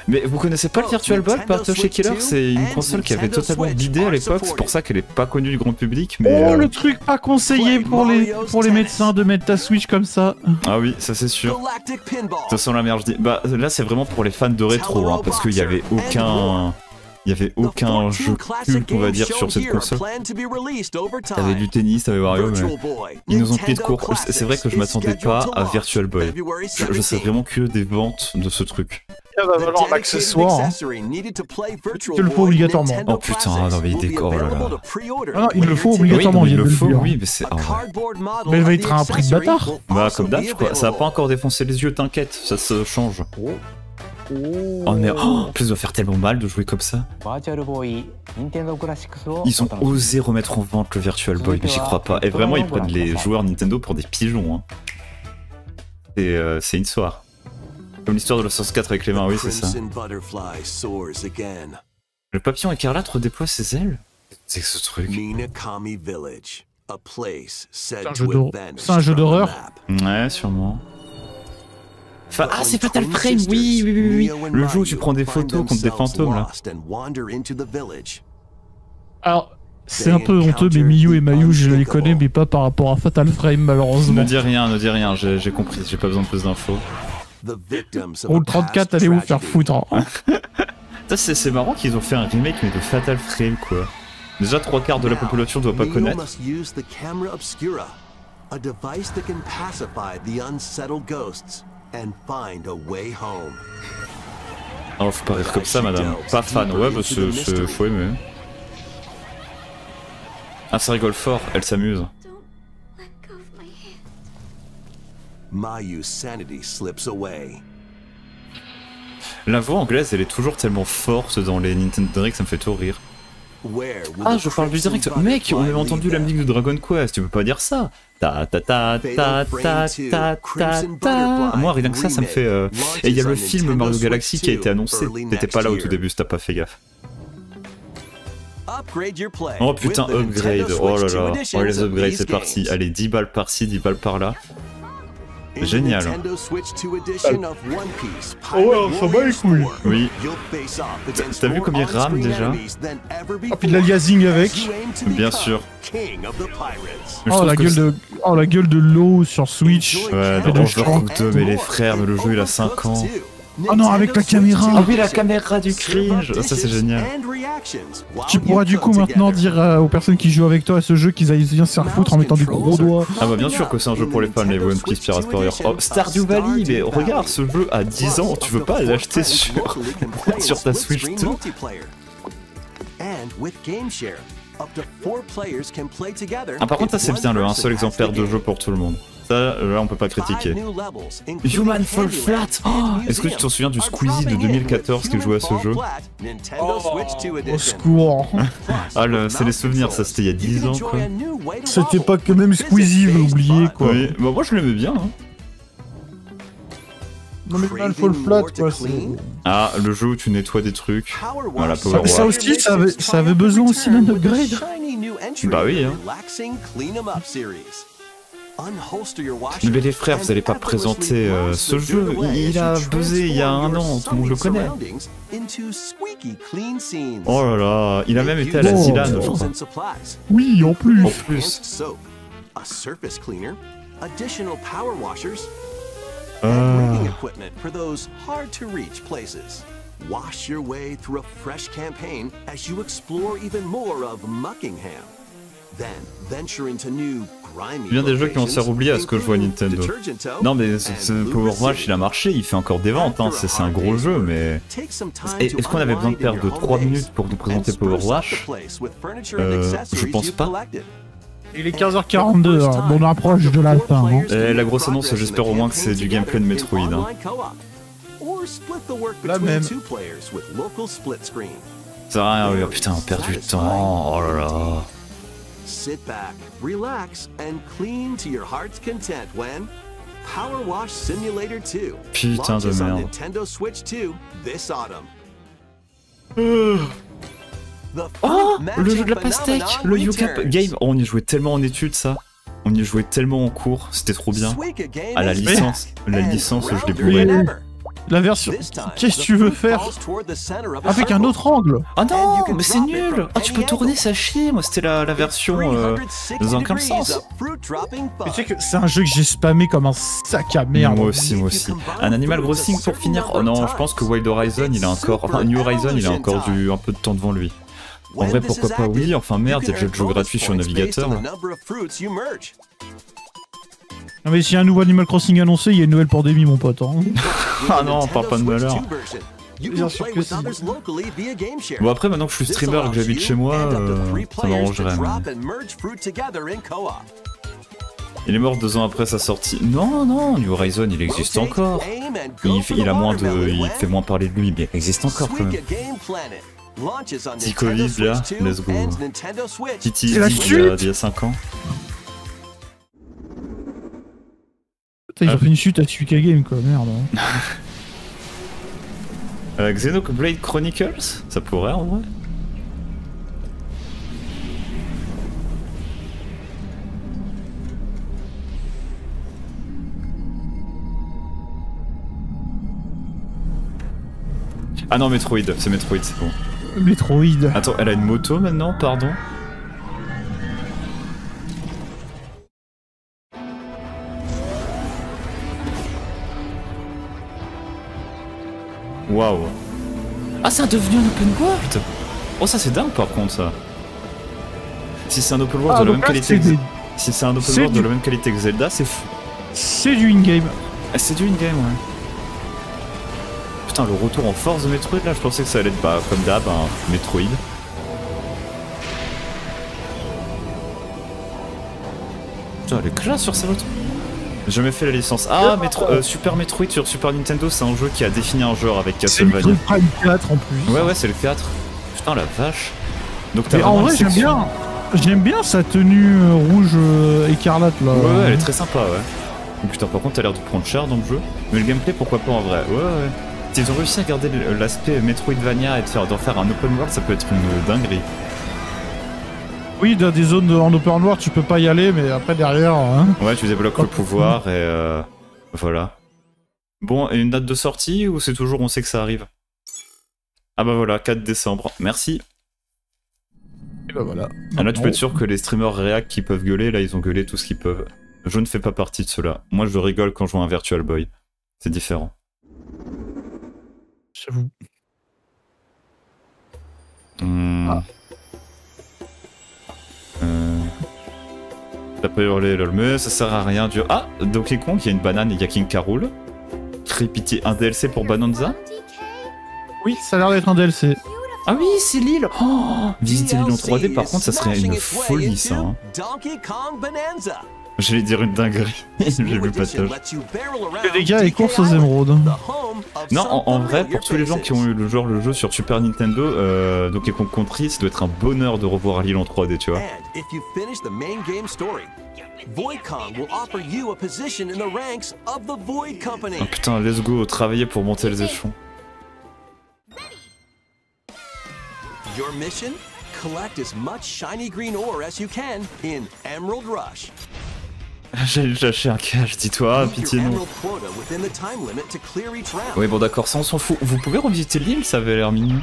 Mais vous connaissez pas le Virtual Boy, Patoche Killer? C'est une console qui avait totalement bidé à l'époque, c'est pour ça qu'elle est pas connue du grand public, mais... Oh, le truc pas conseillé pour les médecins de mettre ta Switch comme ça. Ah oui, ça c'est sûr. Ça sent la merde, je dis. Bah là c'est vraiment pour les fans de rétro, hein, parce qu'il y avait aucun... Il y avait aucun jeu culte, on va dire, sur cette console. T'avais du tennis, t'avais Wario, mais ils nous ont pris de court. C'est vrai que je m'attendais pas à Virtual Boy. Je serais vraiment curieux des ventes de ce truc. Ça va valoir un accessoire. Hein. Tu le faut obligatoirement. Oh putain, non mais il décore, oh là là. Ah non, il le faut obligatoirement. Oui, il le faut, oui, mais c'est... Oh, ouais. Mais il va être à un prix de bâtard. Bah comme d'hab, ça va pas encore défoncer les yeux, t'inquiète, ça se change. Oh mais en plus ça doit faire tellement mal de jouer comme ça. Ils ont osé remettre en vente le Virtual Boy, mais j'y crois pas. Et vraiment ils prennent les joueurs Nintendo pour des pigeons. Hein. C'est une soirée. Comme l'histoire de la Source 4 avec les mains, oui c'est ça. Le papillon écarlate redéploie ses ailes. C'est que ce truc. C'est un jeu d'horreur. Ouais, sûrement. Ah, c'est Fatal Frame, oui. Le jeu où tu prends des photos contre des fantômes, là. Alors, c'est un peu honteux, mais Miyu et Mayu, je les connais, mais pas par rapport à Fatal Frame, malheureusement. Ne dis rien, j'ai compris, j'ai pas besoin de plus d'infos. Roll 34, allez vous faire foutre. Hein. C'est marrant qu'ils ont fait un remake, mais de Fatal Frame, quoi. Déjà, 3/4 de la population doit pas connaître. Alors faut pas rire comme ça madame, pas fan, ouais bah faut aimer. Ah ça rigole fort, elle s'amuse. La voix anglaise elle est toujours tellement forte dans les Nintendo Direct, ça me fait tout rire. Ah je parle du direct, mec on a entendu la musique de Dragon Quest, tu peux pas dire ça. Moi rien que ça me fait... Et il y a le film Mario Galaxy qui a été annoncé, t'étais pas là au tout début si t'as pas fait gaffe. Oh putain upgrade, oh là là, oh les upgrades c'est parti, allez 10 balles par-ci, 10 balles par-là. Génial. Oh ouais, on s'en bat les couilles. Oui. T'as vu comme il rame déjà? Oh puis de l'aliasing avec. Bien sûr. Oh la gueule de l'eau sur Switch. Ouais, Overcooked 2, mais les frères, mais le jeu il a 5 ans. Oh non, avec la caméra. Ah oui, la caméra du cringe. Ça c'est génial. Tu pourras du coup maintenant dire aux personnes qui jouent avec toi à ce jeu qu'ils aillent bien se faire foutre en mettant du gros doigt. Ah bah bien sûr que c'est un jeu pour les fans, les One Piece Pirate Warrior. Oh, Stardew Valley, mais regarde ce jeu à 10 ans, tu veux pas l'acheter sur ta Switch 2? Ah par contre ça c'est bien, un seul exemplaire de jeu pour tout le monde. Ça, là, on peut pas critiquer. Human Fall Flat. Est-ce que tu t'en souviens du Squeezie de 2014 qui jouait à ce jeu? Au secours. Ah, c'est les souvenirs, ça c'était il y a 10 ans, quoi. C'était pas que même Squeezie, vous l'oubliez, quoi. Oui, bah moi je l'aimais bien, hein. Non mais Human Fall Flat, quoi, Ah, le jeu où tu nettoies des trucs. Voilà, Power Wash. Ça aussi, ça avait besoin aussi d'un upgrade. Bah oui, hein. Mais les frères, vous allez pas présenter ce jeu, il a buzzé il y a 1 an, tout le monde le connaît. Oh là là, il a même été à la Zilan, je crois. Oui, en plus. En plus. Wash your way through a fresh campaign as you explore even more of Muckingham. Then venture into new grimy bien des jeux qui vont se faire oublier à ce que je vois Nintendo. Non mais ce Power Wash il a marché, il fait encore des ventes, hein. C'est un gros jeu mais... Est-ce qu'on avait besoin de perdre 3 minutes pour nous présenter Power Wash? Je pense pas. Il est 15h42, hein. Bon, on approche de la fin. Hein. Et la grosse annonce, j'espère au moins que c'est du gameplay de Metroid. Hein. La même. Ça a rien, putain, on perd du temps, oh là là. Sit back, relax, and clean to your heart's content when Power Wash Simulator 2 putain de merde. Nintendo Switch 2 this autumn. Oh, le jeu de la pastèque, le Yuka Game. Oh, on y jouait tellement en études, ça. On y jouait tellement en cours, c'était trop bien. Ah, la licence, je l'ai bourré. La version... Qu'est-ce que tu veux faire? Avec un autre angle. Ah non, mais c'est nul. Ah, tu peux tourner, ça chie. Moi, c'était la version dans aucun sens. Mais tu sais que c'est un jeu que j'ai spammé comme un sac à merde. Moi aussi. Un Animal Crossing pour finir. Oh non, je pense que Wild Horizon, il a encore... Enfin, New Horizon, il a encore un peu de temps devant lui. En vrai, pourquoi pas oui. Enfin, merde, il y a déjà le jeu gratuit sur le navigateur. Là. Non mais s'il y a un nouveau Animal Crossing annoncé, il y a une nouvelle pandémie, mon pote. Hein. Ah non, on parle pas de malheur. Bien sûr que si. Bon après, maintenant que je suis streamer et que j'habite chez moi, ça m'arrangerait. Il est mort 2 ans après sa sortie. Non, New Horizon, il existe encore. Il a moins de... Il fait moins parler de lui, mais il existe encore quand même. Petit Covid là, let's go. Titi, il y a 5 ans. Putain, ils ont fait une chute à Suika Game quoi, merde. Xenoblade Chronicles, ça pourrait en vrai. Ah non, Metroid, c'est Metroid, c'est bon. Metroid. Attends, elle a une moto maintenant, pardon. Waouh. Ah, c'est devenu un open world. Oh, ça c'est dingue par contre ça. Si c'est un open world de la même qualité que... Si c'est un open world de la même qualité que Zelda, c'est fou. C'est du in-game. Ah, c'est du in-game, ouais. Putain, le retour en force de Metroid là, je pensais que ça allait être bah, comme d'hab, un Metroid. Putain, elle est classe sur sa moto. J'ai jamais fait la licence. Ah, Super Metroid sur Super Nintendo, c'est un jeu qui a défini un genre avec Castlevania. C'est le Prime 4 en plus. Ouais, c'est le 4. Putain, la vache. Donc t'as en vrai, j'aime bien sa tenue rouge écarlate là. Ouais, elle est très sympa, ouais. Oh, putain, par contre, t'as l'air de prendre cher dans le jeu. Mais le gameplay, pourquoi pas en vrai. Ouais. S'ils ont réussi à garder l'aspect Metroidvania et d'en faire un open world, ça peut être une dinguerie. Oui, dans des zones en open world, tu peux pas y aller, mais après derrière... Hein. Ouais, tu débloques le pouvoir et voilà. Bon, et une date de sortie ou c'est toujours on sait que ça arrive? Ah bah voilà, 4 décembre. Merci. Et bah voilà. Ah là, tu peux être sûr que les streamers réac qui peuvent gueuler, là, ils ont gueulé tout ce qu'ils peuvent. Je ne fais pas partie de cela. Moi, je rigole quand je vois un Virtual Boy. C'est différent. J'avoue. T'as pas hurlé lol, mais ça sert à rien. Ah, Donkey Kong, il y a une banane et il y a King K. Rool. Crépitié, un DLC pour Bonanza? Oui, ça a l'air d'être un DLC. Ah oui, c'est l'île. Oh, visiter l'île en 3D, par contre, ça serait une folie, ça. Hein. J'allais dire une dinguerie. J'ai vu le passage. Les gars, les courses aux émeraudes. Non, en vrai, pour tous les gens qui ont eu le jeu sur Super Nintendo, Donkey Kong Country, ça doit être un bonheur de revoir l'île en 3D, tu vois. Oh putain, let's go, travailler pour monter les échelons. Your mission? Collect as much shiny green ore as you can in Emerald Rush. J'ai lâché un cache, dis-toi, pitié non. Oui bon d'accord, ça on s'en fout. Vous pouvez revisiter l'île, ça avait l'air mignon.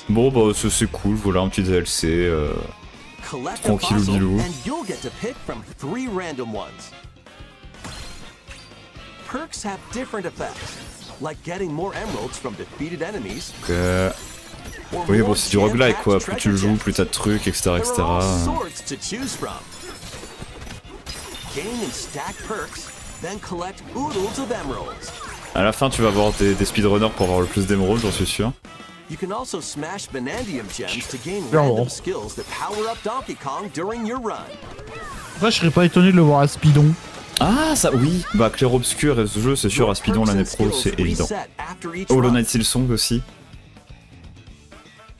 Bon bah c'est cool, voilà un petit DLC. Tranquillou bilou. Perks have different effects, like getting more emeralds from defeated enemies. Oui, bon, c'est du roguelike quoi. Plus tu le joues, plus t'as de trucs, etc. À la fin, tu vas avoir des speedrunners pour avoir le plus d'émeraudes, j'en suis sûr. You can also smash Vanadium gems to gain random skills that power up Donkey Kong during your run. Moi, je serais pas étonné de le voir à Speedon. Ah, ça, oui. Bah, Clair Obscur et ce jeu, c'est sûr, à Speedon l'année pro, c'est évident. Hollow Knight Silksong aussi.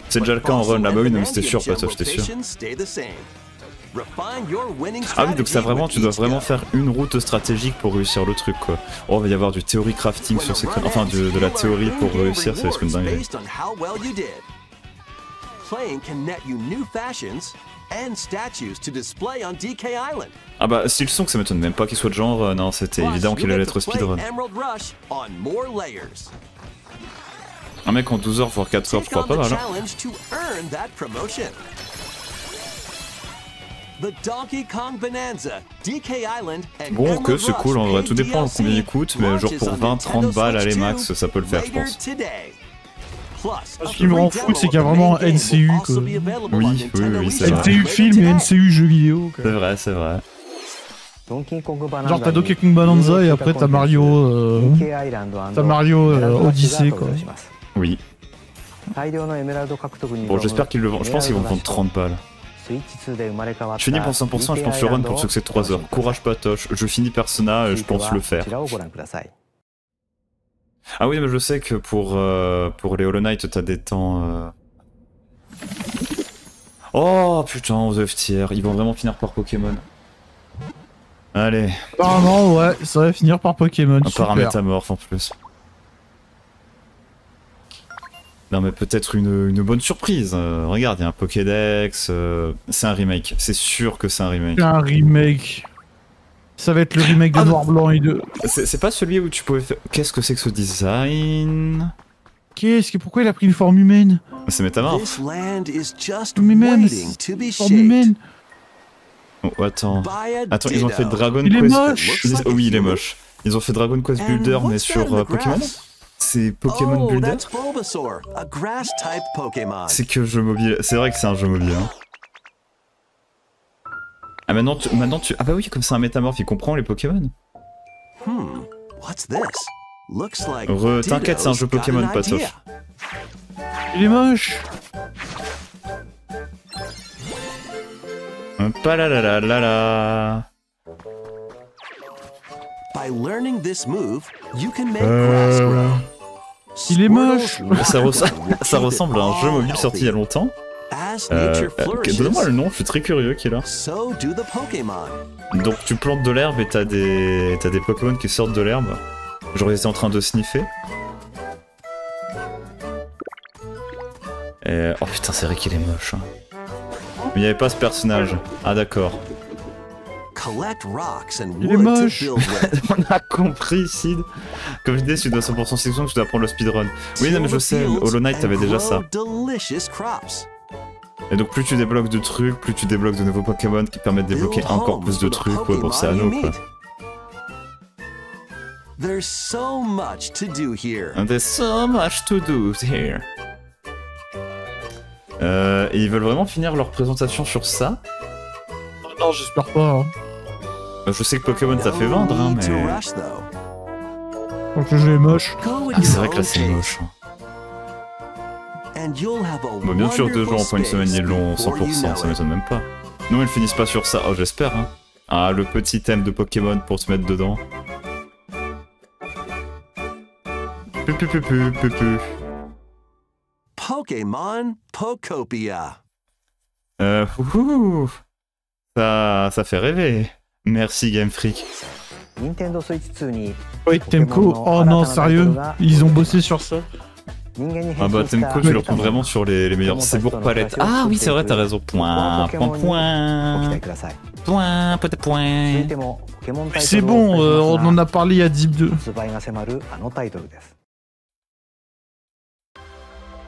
C'est déjà le cas en run là-bas, oui, non, mais c'était sûr, pas toi, j'étais sûr. Ah oui, donc ça vraiment, tu dois vraiment faire une route stratégique pour réussir le truc, quoi. Oh, il va y avoir du théorie crafting sur ces... Enfin, de la théorie pour réussir, ça va être une dinguerie. and statues to display on DK Island. Ah bah, si le son que ça m'étonne même pas qu'il soit de genre, non, c'était évident qu'il allait être speedrun. Un mec en 12 heures, voire 4 heures, je crois pas mal. Hein. Bon, que c'est cool en vrai, tout dépend de combien il coûte, mais genre pour 20-30 balles, allez max, ça peut le faire, je pense. Ce qui me rend fou, c'est qu'il y a vraiment un NCU. Quoi. Oui, c'est vrai. NCU film et NCU jeux vidéo. C'est vrai, c'est vrai. Genre t'as Donkey Kong Bonanza et après t'as Mario, Odyssey quoi. Oui. Bon, j'espère qu'ils le vendent. Je pense qu'ils vont vendre 30 balles. Je finis pour 100%, je pense le run pour ceux que c'est 3 heures. Courage Patoche, je finis Persona, je pense le faire. Ah oui, mais je sais que pour les Hollow Knight, t'as des temps... Oh putain, aux F-tier, ils vont vraiment finir par Pokémon. Allez. Apparemment, ouais, ça va finir par Pokémon. Par un métamorphe en plus. Non mais peut-être une bonne surprise. Regarde, il y a un Pokédex. C'est un remake. C'est sûr que c'est un remake. Un remake. Ça va être le remake de Noir Blanc et de... C'est pas celui où tu pouvais faire... Qu'est-ce que c'est que ce design? Pourquoi il a pris une forme humaine? C'est métamorphe. Mais même, forme humaine. Oh, attends, ils ont fait Dragon Quest... Il est moche. Oh, oui, il est moche. Ils ont fait Dragon Quest Builder, mais sur Pokémon. C'est Pokémon Builder. C'est que jeu mobile. C'est vrai que c'est un jeu mobile. Hein. Ah maintenant tu... Ah bah oui, comme c'est un métamorphe, il comprend les Pokémon. T'inquiète, c'est un jeu Pokémon, Patoche. Il est moche. Palalalala. Il est moche. Ça ressemble à un jeu mobile sorti il y a longtemps. Donne-moi le nom, je suis très curieux qui est là. Donc tu plantes de l'herbe et t'as des Pokémon qui sortent de l'herbe. Genre ils étaient en train de sniffer. Oh putain, c'est vrai qu'il est moche. Hein. Mais il n'y avait pas ce personnage. Ah d'accord. Il est moche. On a compris, Sid. Comme je disais, si tu dois 100% section, tu dois prendre le speedrun. Oui, non mais je sais, Hollow Knight t'avais déjà ça. Et donc plus tu débloques de trucs, plus tu débloques de nouveaux Pokémon qui permettent de débloquer encore plus de trucs. Ouais, bon c'est anneau quoi. There's so much to do here. Et ils veulent vraiment finir leur présentation sur ça? Non, j'espère pas. Hein. Je sais que Pokémon ça fait vendre, hein, mais... Donc le jeu est moche. Ah, c'est vrai que là c'est moche. Bon, bien sûr, 2 jours en pas une semaine, ils l'ont 100%, ça m'étonne même pas. Non, ils finissent pas sur ça, oh j'espère, hein. Ah, le petit thème de Pokémon pour se mettre dedans. Pokémon Pokopia. Ça fait rêver. Merci Game Freak. Oui, Temco, oh non, sérieux? Ils ont bossé sur ça? Ah bah Temco, tu le retrouves vraiment sur les meilleurs. C'est pour palette. Ah oui, c'est vrai, t'as raison. Point. Peut-être point. C'est bon, on en a parlé à Deep 2.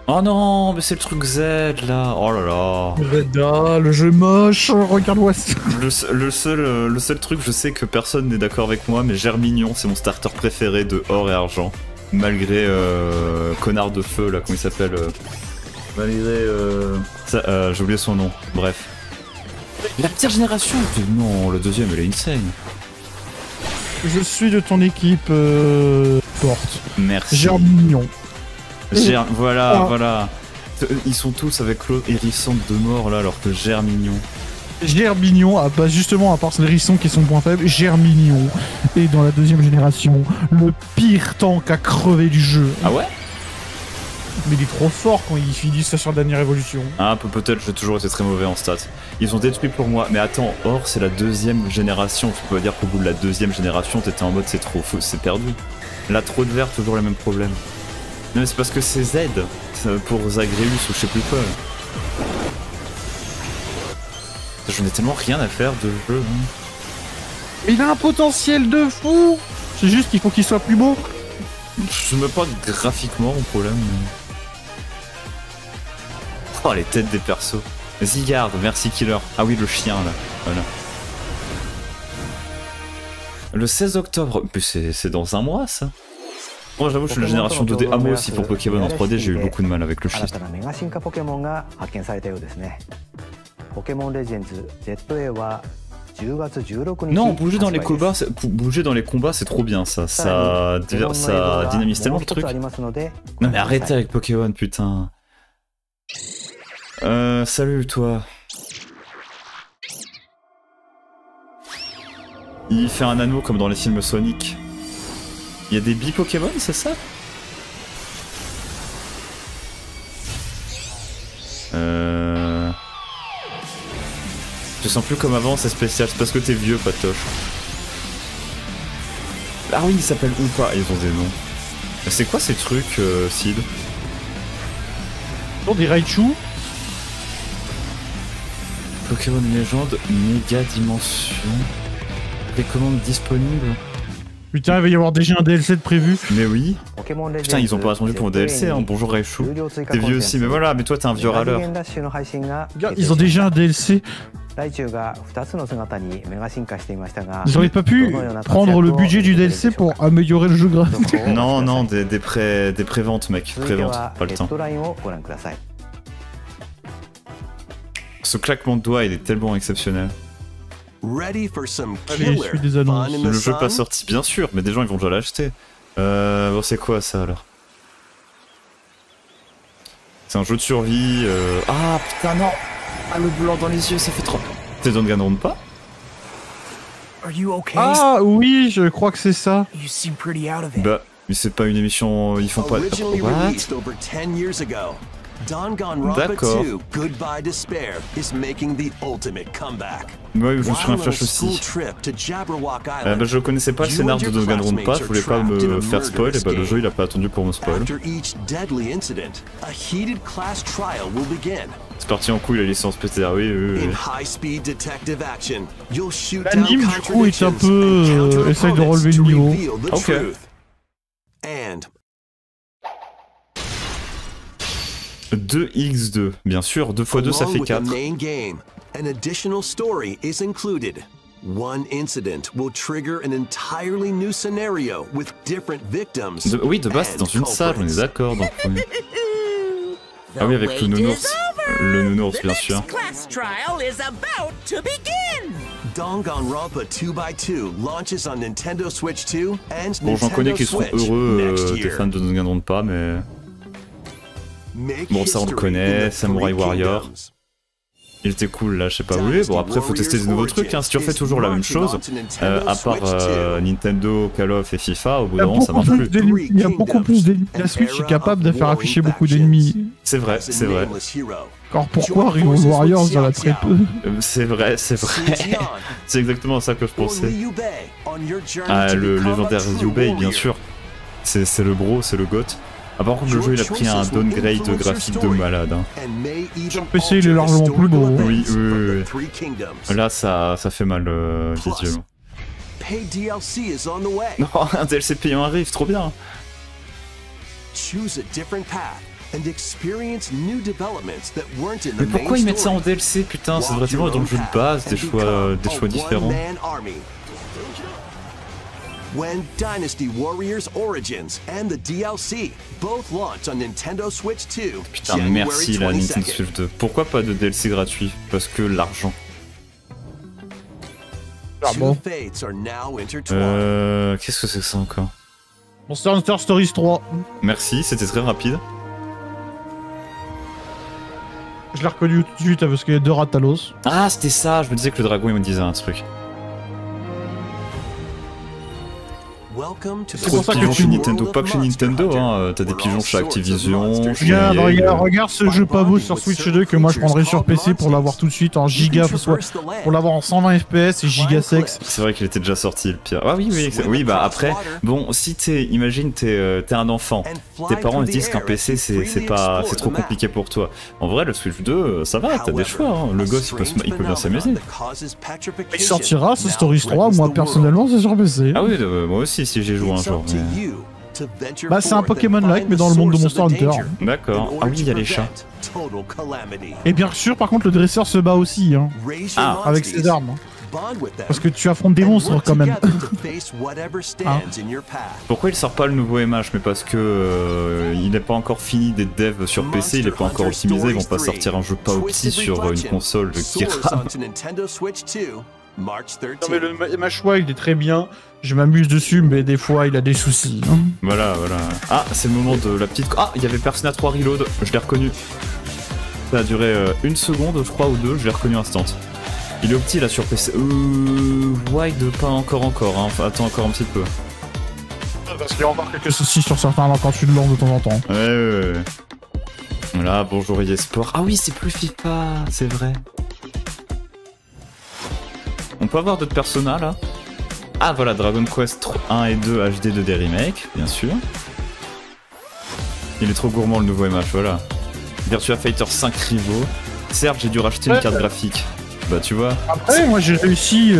Oh non, mais c'est le truc Z là. Oh là là. Zelda, le jeu moche, regarde-moi ça. Le seul truc, je sais que personne n'est d'accord avec moi, mais Germignon, c'est mon starter préféré de or et argent. Malgré Connard de Feu, là, comment il s'appelle Malgré... j'ai oublié son nom, bref. La pire génération non, le deuxième, elle est insane. Je suis de ton équipe, Porte. Merci. Germignon. Voilà. Ils sont tous avec l'autre hérissante de mort là, alors que Germignon. Germignon, bah justement, à part l'hérisson qui est son point faible, Germignon est dans la deuxième génération le pire tank à crever du jeu. Ah ouais? Mais il est trop fort quand il finit ça sur la dernière évolution. Ah, peut-être, j'ai toujours été très mauvais en stats. Ils ont détruit pour moi. Mais attends, Or, c'est la deuxième génération. Tu peux dire qu'au bout de la deuxième génération, t'étais en mode c'est trop fou, c'est perdu. Là, trop de vert, toujours les mêmes problèmes. Non, mais c'est parce que c'est Z pour Zagreus ou je sais plus quoi. J'en ai tellement rien à faire de jeu. Hein. Mais il a un potentiel de fou. C'est juste qu'il faut qu'il soit plus beau. Je me pas graphiquement mon problème. Mais... Oh les têtes des persos. Zygarde, merci Killer. Ah oui le chien là. Voilà. Le 16 octobre. C'est dans un mois ça. Moi j'avoue je suis la génération 2D. Ah moi aussi pour Pokémon en 3D j'ai eu beaucoup de mal avec le shift. Non, bouger dans les combats, c'est trop bien ça. Ça dynamise tellement le truc. Non mais arrêtez avec Pokémon, putain. Salut toi. Il fait un anneau comme dans les films Sonic. Il y a des bi-Pokémon, c'est ça? Je sens plus comme avant, c'est spécial, c'est parce que t'es vieux, Patoche. Ah oui, ils s'appellent Oompa, ils ont des noms. C'est quoi ces trucs, Sid? Bon, des Raichu. Pokémon Légende, méga dimension. Précommande disponible. Putain, il va y avoir déjà un DLC de prévu. Mais oui. Putain, ils ont pas attendu pour un DLC, hein. Bonjour Raichu. T'es vieux aussi, mais voilà, mais toi t'es un vieux râleur. Ils ont déjà un DLC. Ils auraient pas pu prendre le budget du DLC pour améliorer le jeu graphique. Non, non, des préventes, mec. Préventes, pas le temps. Ce claquement de doigts, il est tellement exceptionnel. Ready for some Allez, killer je suis des annonces. fun in Le the jeu sun? pas sorti, bien sûr, mais des gens ils vont déjà l'acheter. Bon, c'est quoi ça alors? C'est un jeu de survie. Ah putain, non! Ah, le blanc dans les yeux, ça fait trop. T'es Danganronpa pas? Are you okay? Ah oui, je crois que c'est ça. You seem pretty out of it. Bah, mais c'est pas une émission. Ils font pas. Originally What? released over 10 years ago, Danganronpa D'accord. 2 Goodbye Despair is making the ultimate comeback. Ouais, je me suis While un on flash a school aussi. trip to Jabberwock Island, Bah, je connaissais pas le you scénar and de your Danganronpa, classmates je voulais pas are trapped in me a faire spoil, et bah le murderous jeu il a game. pas attendu pour me spoil. After each deadly incident, a heated class trial will begin. C'est parti en couille la licence PTR, oui, oui, In oui. high-speed detective action, you'll shoot down L'anime, du coup, est un contradictions peu, and counter essaye de opponents relever le to niveau. reveal the Ok. truth. And 2x2, bien sûr, 2 x 2 ça along fait with 4. the main game, an additional story is included. One incident will trigger an entirely new scenario with different victims. Oui, de base c'est dans une salle, on est d'accord. Donc, oui. Ah oui, avec le nounours. Le nounours, bien sûr. Class trial is about to begin. Danganronpa 2x2 launches on Nintendo Switch 2 and Bon, j'en connais Nintendo qui sont Switch heureux next des year. fans de Danganronpa, mais... Make Bon, ça on le history connaît, in the Samurai Three Warrior. Kingdoms. Il était cool là, je sais pas où. Bon, après faut tester des nouveaux trucs, hein. Si tu refais toujours la même chose, à part Nintendo, Call of et FIFA, au bout d'un moment ça marche plus. Il y a beaucoup plus d'ennemis. La Switch est capable de faire afficher beaucoup d'ennemis. C'est vrai, As a c'est vrai. nameless hero, Alors pourquoi Rival Warriors dans la très peu? C'est vrai, c'est vrai. Sun Jian C'est exactement ça que je or pensais. Liu Bei on your journey Ah, to le become a légendaire true Liu Bei, bien warrior. sûr. C'est le bro, c'est le goth. Ah, par contre, le jeu il a pris un downgrade graphique de malade. Hein. And may even PC, il est alter the largement plus beau. historical Oui, events oui, of oui, the oui. Three Kingdoms. Là, ça fait mal visuellement. Paid DLC is on the way. Non, un DLC payant arrive, trop bien. Choose a different path and experience new developments that weren't in the Mais pourquoi main ils mettent ça en story. DLC, putain? Ça devrait Walk your tellement être dans le own jeu de path base, and des choix become a différents. one-man army. When Dynasty Warriors Origins and the DLC both launch on Nintendo Switch 2, Putain, January merci la Nintendo 22nd. Switch 2. Pourquoi pas de DLC gratuit? Parce que l'argent. Two fates are now intertwined. Qu'est-ce que c'est que ça encore? Monster Hunter Stories 3. Merci, c'était très rapide. Je l'ai reconnu tout de suite parce qu'il y a 2 Ratalos. Ah, c'était ça, je me disais que le dragon il me disait un truc. Trop de pigeons chez Nintendo, pas que chez Nintendo, hein. T'as des pigeons chez Activision. Regarde ce jeu pas beau sur Switch 2 que moi je prendrais sur PC pour l'avoir tout de suite en giga, pour l'avoir en 120 FPS et giga sex. C'est vrai qu'il était déjà sorti le pire. Ah oui, bah après, bon, si imagine t'es un enfant, tes parents ils disent qu'un PC c'est trop compliqué pour toi. En vrai, le Switch 2, ça va, t'as des choix, hein. Le gosse il peut bien s'amuser. Il sortira ce Stories 3, moi personnellement c'est sur PC. Ah oui, moi aussi si j'ai joué un jour. Mais... Bah c'est un Pokémon-like mais dans le monde de Monster Hunter. D'accord. Ah oui, il y a les chats. Et bien sûr, par contre, le dresseur se bat aussi, hein. Ah. Avec ses armes. Parce que tu affrontes des monstres quand même. Hein. Pourquoi il sort pas le nouveau MH? Mais parce que il n'est pas encore fini d'être dev sur PC, il est pas encore optimisé, ils vont pas sortir un jeu pas opti sur une console qui rame. Non mais le MH il est très bien, je m'amuse dessus mais des fois il a des soucis. Hein. Voilà. Ah, c'est le moment de la petite... Ah, il y avait Persona 3 Reload, je l'ai reconnu. Ça a duré 1 seconde, je crois, ou 2, je l'ai reconnu instant. Il est opti là sur PC. Wide, pas encore, hein. Enfin, attends encore un petit peu. Parce qu'il y a encore quelques soucis sur certains quand tu le lances de temps en temps. Ouais. Voilà, bonjour EA Sport. Ah oui, c'est plus FIFA, c'est vrai. On peut avoir d'autres personnages là. Ah voilà, Dragon Quest 1 et 2 HD 2D Remake, bien sûr. Il est trop gourmand le nouveau MH, voilà. Virtua Fighter 5 Rivo. Certes, j'ai dû racheter une carte graphique. Bah tu vois. Après, moi j'ai réussi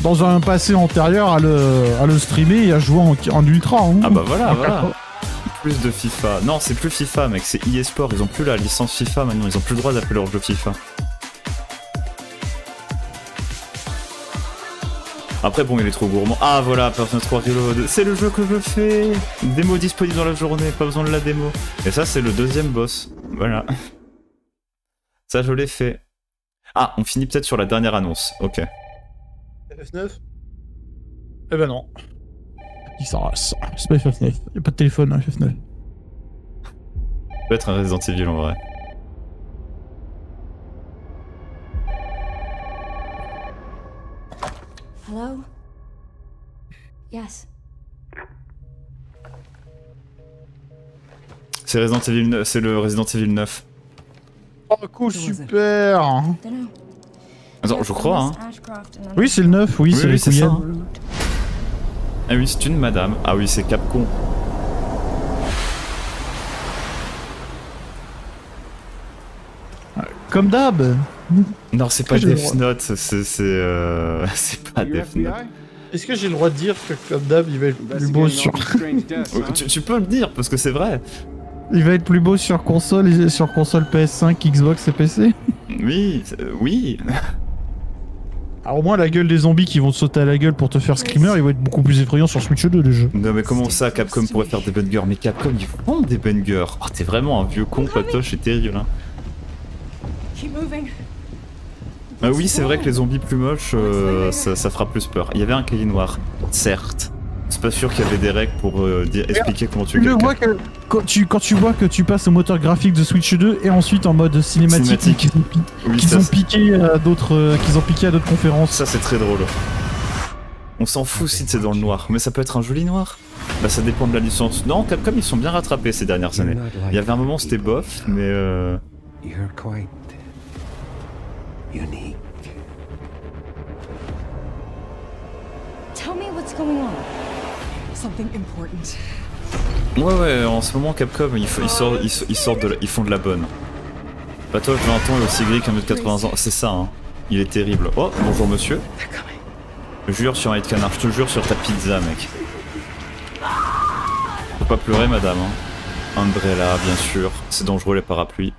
dans un passé antérieur à le streamer et à jouer en ultra. Hein. Ah bah voilà. Plus de FIFA. Non, c'est plus FIFA, mec, c'est EA Sport. Ils ont plus la licence FIFA maintenant, ils ont plus le droit d'appeler leur jeu FIFA. Après bon, il est trop gourmand. Ah voilà, Persona 3 Reload, c'est le jeu que je fais. Démo disponible dans la journée, pas besoin de la démo. Et ça c'est le deuxième boss. Voilà. Ça je l'ai fait. Ah, on finit peut-être sur la dernière annonce. Ok. FF9 Eh ben non. Il s'en rase. C'est pas FF9. Y'a pas de téléphone, hein, FF9. Peut-être un Resident Evil en vrai. Hello? Yes. C'est Resident Evil 9, c'est le Resident Evil 9. Oh cool, super. Attends, je crois, hein. Oui, c'est le 9, oui, c'est les ça. Hein. Ah oui, c'est une madame. Ah oui, c'est Capcom. Comme d'hab. Non, c'est pas Death Note, c'est pas Death Note. Est-ce que j'ai le droit de dire que comme d'hab, il va être plus beau sur... tu peux le dire, parce que c'est vrai. Il va être plus beau sur console PS5, Xbox et PC. Oui. Alors au moins la gueule des zombies qui vont te sauter à la gueule pour te faire screamer, il va être beaucoup plus effrayant sur Switch 2 le jeu. Non mais comment ça, Capcom pourrait faire des bangers? Mais Capcom, ils font des bangers. Oh, t'es vraiment un vieux con, Patoche, c'est terrible, hein. Ah oui, c'est vrai que les zombies plus moches, ça fera plus peur. Il y avait un cahier noir, certes. C'est pas sûr qu'il y avait des règles pour expliquer comment tu vois que quand tu vois que tu passes au moteur graphique de Switch 2 et ensuite en mode cinématique. qu'ils ont piqué à d'autres conférences. Ça c'est très drôle. On s'en fout si c'est dans le noir, mais ça peut être un joli noir. Bah ça dépend de la licence. Non, Capcom ils sont bien rattrapés ces dernières années. Il y avait un moment c'était bof, mais You're quite unique. Tell me what's going on. Something important. Ouais, en ce moment Capcom ils font de la bonne. Patoche 20 ans et aussi gris qu'un mec de 80 ans, c'est ça hein. Il est terrible. Oh, bonjour monsieur. Je jure sur un hit canard, je te jure sur ta pizza mec. Faut pas pleurer madame hein. Umbrella, bien sûr, c'est dangereux les parapluies.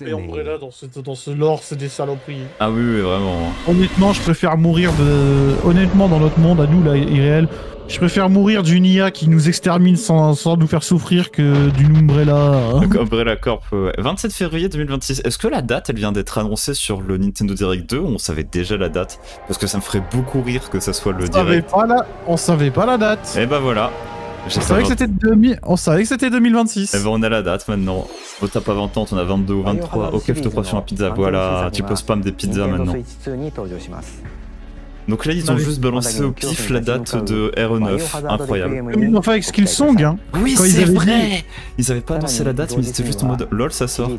Et Umbrella dans ce lore, c'est des saloperies. Ah oui, vraiment. Honnêtement, je préfère mourir de... Honnêtement, dans notre monde, à nous, là, irréel, je préfère mourir d'une IA qui nous extermine sans nous faire souffrir que d'une Umbrella. Umbrella Corp, ouais. 27 février 2026. Est-ce que la date, elle vient d'être annoncée sur le Nintendo Direct 2 ou on savait déjà la date? Parce que ça me ferait beaucoup rire que ça soit le Direct. On savait pas la date. Et bah voilà. On savait que c'était 2026. Eh ben on a la date maintenant. Oh, t'as pas 20 ans, t'en as 22 ou 23. Ok, je te crois sur un pizza. Voilà, tu peux spam des pizzas maintenant. Donc là, ils ont juste balancé au pif la date de RE9. Incroyable. Enfin, avec Skillsong, hein. Oui, Quand ils c'est avaient vrai. Ils avaient pas annoncé la date, mais ils étaient juste en mode LOL, ça sort.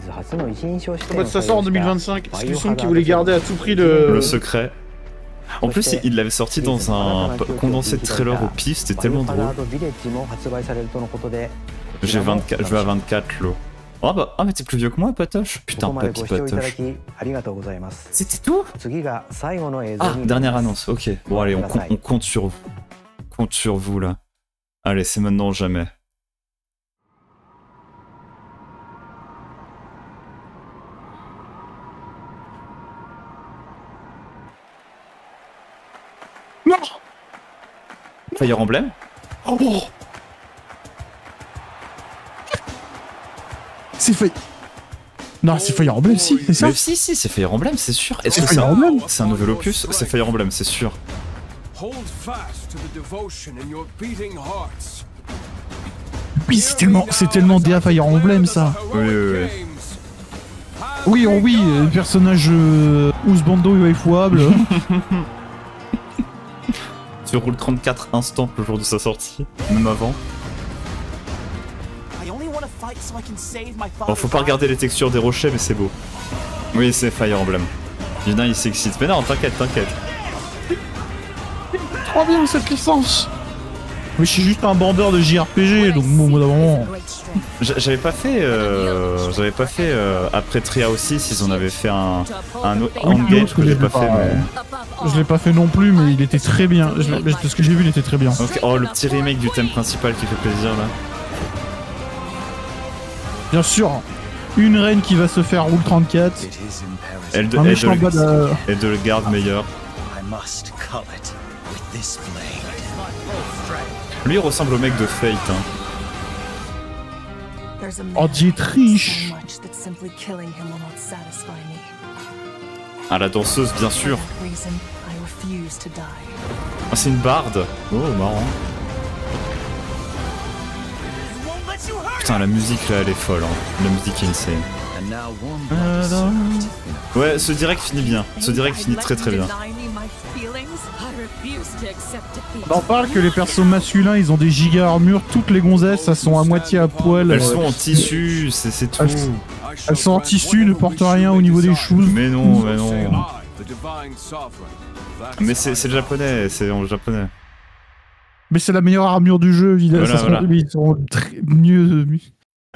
Ça sort en 2025. Skillsong qui voulait garder à tout prix le secret. En plus, il l'avait sorti dans un condensé de trailer au pif, c'était tellement drôle. Je vais à 24 lots. Ah bah, mais t'es plus vieux que moi, Patoche. Putain, papy Patoche. C'était tout? Ah, dernière annonce, ok. Bon allez, on compte sur vous. Compte sur vous là. Allez, c'est maintenant ou jamais. Non. Fire Emblem? Oh. C'est Fire... Non, c'est Fire Emblem, si, c'est ça? Mais si, c'est Fire Emblem, c'est sûr. Est-ce que Fire Emblem? c'est un nouvel opus? C'est Fire Emblem, c'est sûr. Oui, c'est tellement DA Fire Emblem, ça. Oui. Oui, personnage Ousbando et waifouable. Sur Rule 34 instant le jour de sa sortie, même avant. Bon, faut pas regarder les textures des rochers, mais c'est beau. Oui, c'est Fire Emblem. Yuna, il s'excite. Mais non, t'inquiète. Trop bien cette licence. Mais je suis juste un bandeur de JRPG, donc bon, au bout d'un moment... J'avais pas fait après Treehouse 6, ils en avaient fait un Engage que j'ai pas fait, mais... Je l'ai pas fait non plus, mais il était très bien. De ce que j'ai vu, il était très bien. Okay. Oh, le petit remake du thème principal qui fait plaisir là. Bien sûr, une reine qui va se faire Rule 34. Elle de le garde meilleur. Lui il ressemble au mec de Fate. Hein. Oh, Dietrich. Ah, la danseuse, bien sûr. Ah, c'est une barde. Oh, marrant. Putain, la musique là, elle est folle. Hein. La musique est insane. Ouais, ce direct finit bien. Ce direct finit très bien. On parle que les persos masculins, ils ont des giga armures. Toutes les gonzesses, elles sont à moitié à poil. Elles sont en tissu, c'est tout. Elles sont en tissu, ne portent rien au niveau des choses. Mais non. Mais c'est le japonais, c'est en japonais. Mais c'est la meilleure armure du jeu, évidemment. Voilà. Ils sont mieux.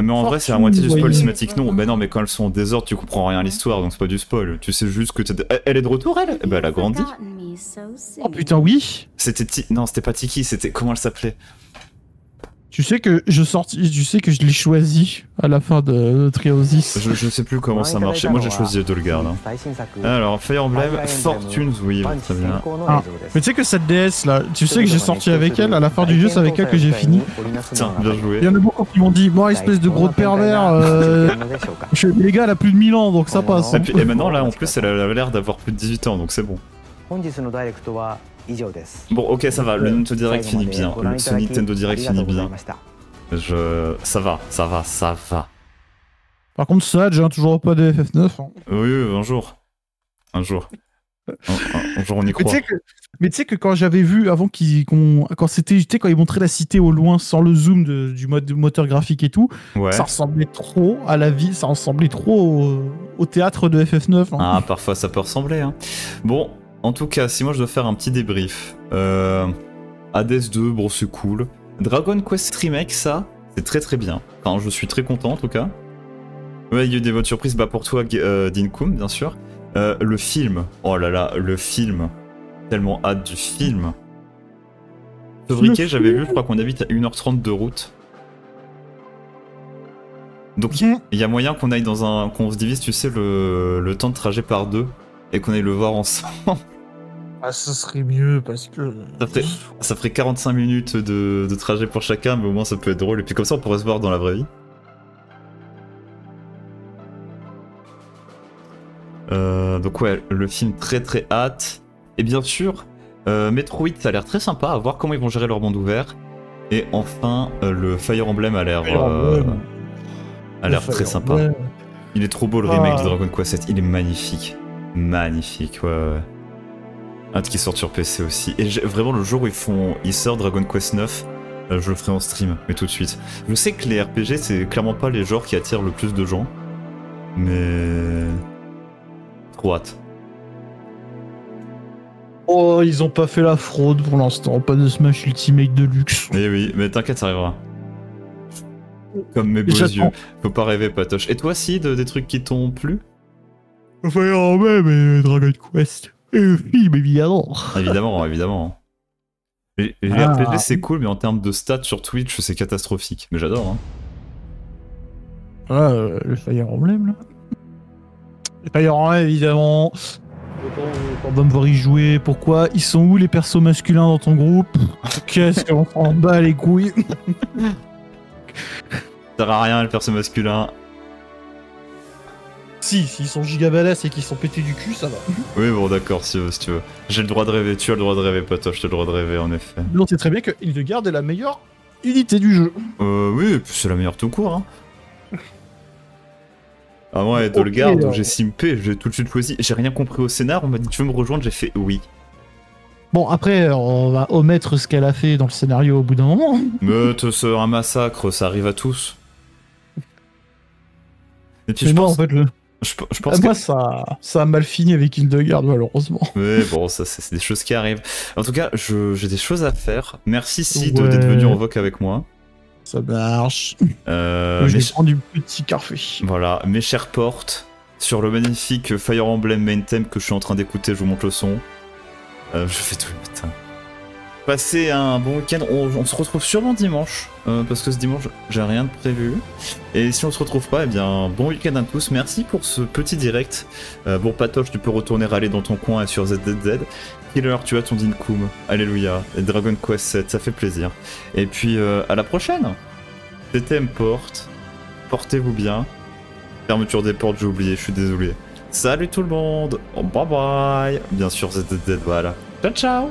Mais en vrai, c'est la moitié du spoil cinématique. Non, mais non, mais quand elles sont en désordre, tu comprends rien à l'histoire, donc c'est pas du spoil. Tu sais juste que elle est de retour, elle? Eh ben, elle a grandi. Oh putain, oui. Non, c'était pas Tiki, c'était... Comment elle s'appelait? Tu sais que je l'ai choisi à la fin de Triosis. Je sais plus comment ça marchait. Moi j'ai choisi Edolgard. Hein. Alors Fire Emblem, Fortunes, oui, très bien. Ah. Mais tu sais que cette DS là, tu sais que j'ai sorti avec elle, à la fin du jeu c'est avec elle que j'ai fini. Putain, bien joué. Il y en a beaucoup qui m'ont dit, moi espèce de gros de pervers, les gars elle a plus de 1000 ans donc ça passe. Et maintenant là en plus elle a l'air d'avoir plus de 18 ans donc c'est bon. Bon, ok, ça va, le Nintendo Direct finit bien. Ce Nintendo Direct finit bien. Ça va. Par contre, ça, j'ai toujours pas de FF9. Hein. Oui, un jour. Un jour, on y croit. Mais tu sais que quand j'avais vu, avant quand ils montraient la cité au loin sans le zoom du moteur graphique et tout, ouais. Ça ressemblait trop à la vie, ça ressemblait trop au théâtre de FF9. Hein. Ah, parfois ça peut ressembler. Hein. Bon. En tout cas, si moi je dois faire un petit débrief, Hades 2, bon c'est cool. Dragon Quest Remake, ça, c'est très bien. Enfin, je suis très content en tout cas. Ouais, il y a eu des bonnes surprises, bah pour toi, Dinkum, bien sûr. Le film, oh là là, le film. Tellement hâte du film. Fabriqué, j'avais vu, je crois qu'on habite à 1h30 de route. Donc il y a moyen qu'on aille qu'on se divise, tu sais, le temps de trajet par deux et qu'on aille le voir ensemble. Ah, ça serait mieux parce que... Ça ferait 45 minutes de trajet pour chacun, mais au moins ça peut être drôle. Et puis comme ça, on pourrait se voir dans la vraie vie. Donc ouais, le film très hâte. Et bien sûr, Metroid, ça a l'air très sympa, à voir comment ils vont gérer leur monde ouvert. Et enfin, le Fire Emblem a l'air très sympa. Il est trop beau le remake de Dragon Quest 7, il est magnifique. Magnifique, ouais. Hâte qu'ils sortent sur PC aussi. Et vraiment, le jour où ils sortent Dragon Quest 9, je le ferai en stream, mais tout de suite. Je sais que les RPG, c'est clairement pas les genres qui attirent le plus de gens. Mais... trop hâte. Oh, ils ont pas fait la fraude pour l'instant, pas de Smash Ultimate Deluxe. Eh oui, mais t'inquiète, ça arrivera. Comme mes beaux yeux. Faut pas rêver, Patoche. Et toi, Sid, des trucs qui t'ont plu? Fire Emblem et Dragon Quest. Et le film, évidemment. Évidemment, évidemment. Les RPG, c'est cool, mais en termes de stats sur Twitch, c'est catastrophique. Mais j'adore, hein. Ah, le Fire Emblem, là. Le Fire Emblem, évidemment. On va me voir y jouer. Pourquoi? Ils sont où les persos masculins dans ton groupe? Qu'est-ce qu'on s'en bat les couilles? Ça sert à rien, le perso masculin. Si, s'ils sont giga badass et qu'ils sont pétés du cul, ça va. Oui, bon, d'accord, si tu veux. J'ai le droit de rêver, tu as le droit de rêver, Patoche, tu as le droit de rêver, en effet. Non, c'est très bien que Hildegard est la meilleure unité du jeu. Oui, et puis c'est la meilleure tout court, hein. Ah, moi, Hildegard, j'ai simpé, j'ai tout de suite choisi. J'ai rien compris au scénar, on m'a dit tu veux me rejoindre, j'ai fait oui. Bon, après, on va omettre ce qu'elle a fait dans le scénario au bout d'un moment. Mais c'est un massacre, ça arrive à tous. Et puis Mais moi, en fait, je pense moi, ça a mal fini avec Hildegard, malheureusement. Mais bon, ça, c'est des choses qui arrivent. En tout cas, j'ai des choses à faire. Merci, Sid, d'être venu en voc avec moi. Ça marche. Je vais prendre du petit café. Voilà, mes chers portes, sur le magnifique Fire Emblem main theme que je suis en train d'écouter, je vous montre le son. Je fais tout le matin. Passez un bon week-end. On se retrouve sûrement dimanche, parce que ce dimanche, j'ai rien de prévu. Et si on se retrouve pas, eh bien, bon week-end à tous. Merci pour ce petit direct. Bon, Patoche, tu peux retourner râler dans ton coin sur ZZZ. Killer, tu as ton Dinkum. Alléluia. Et Dragon Quest 7, ça fait plaisir. Et puis, à la prochaine. C'était M-Porte. Portez-vous bien. Fermeture des portes, j'ai oublié, je suis désolé. Salut tout le monde. Bye bye. Bien sûr, ZZZ, voilà. Ciao, ciao.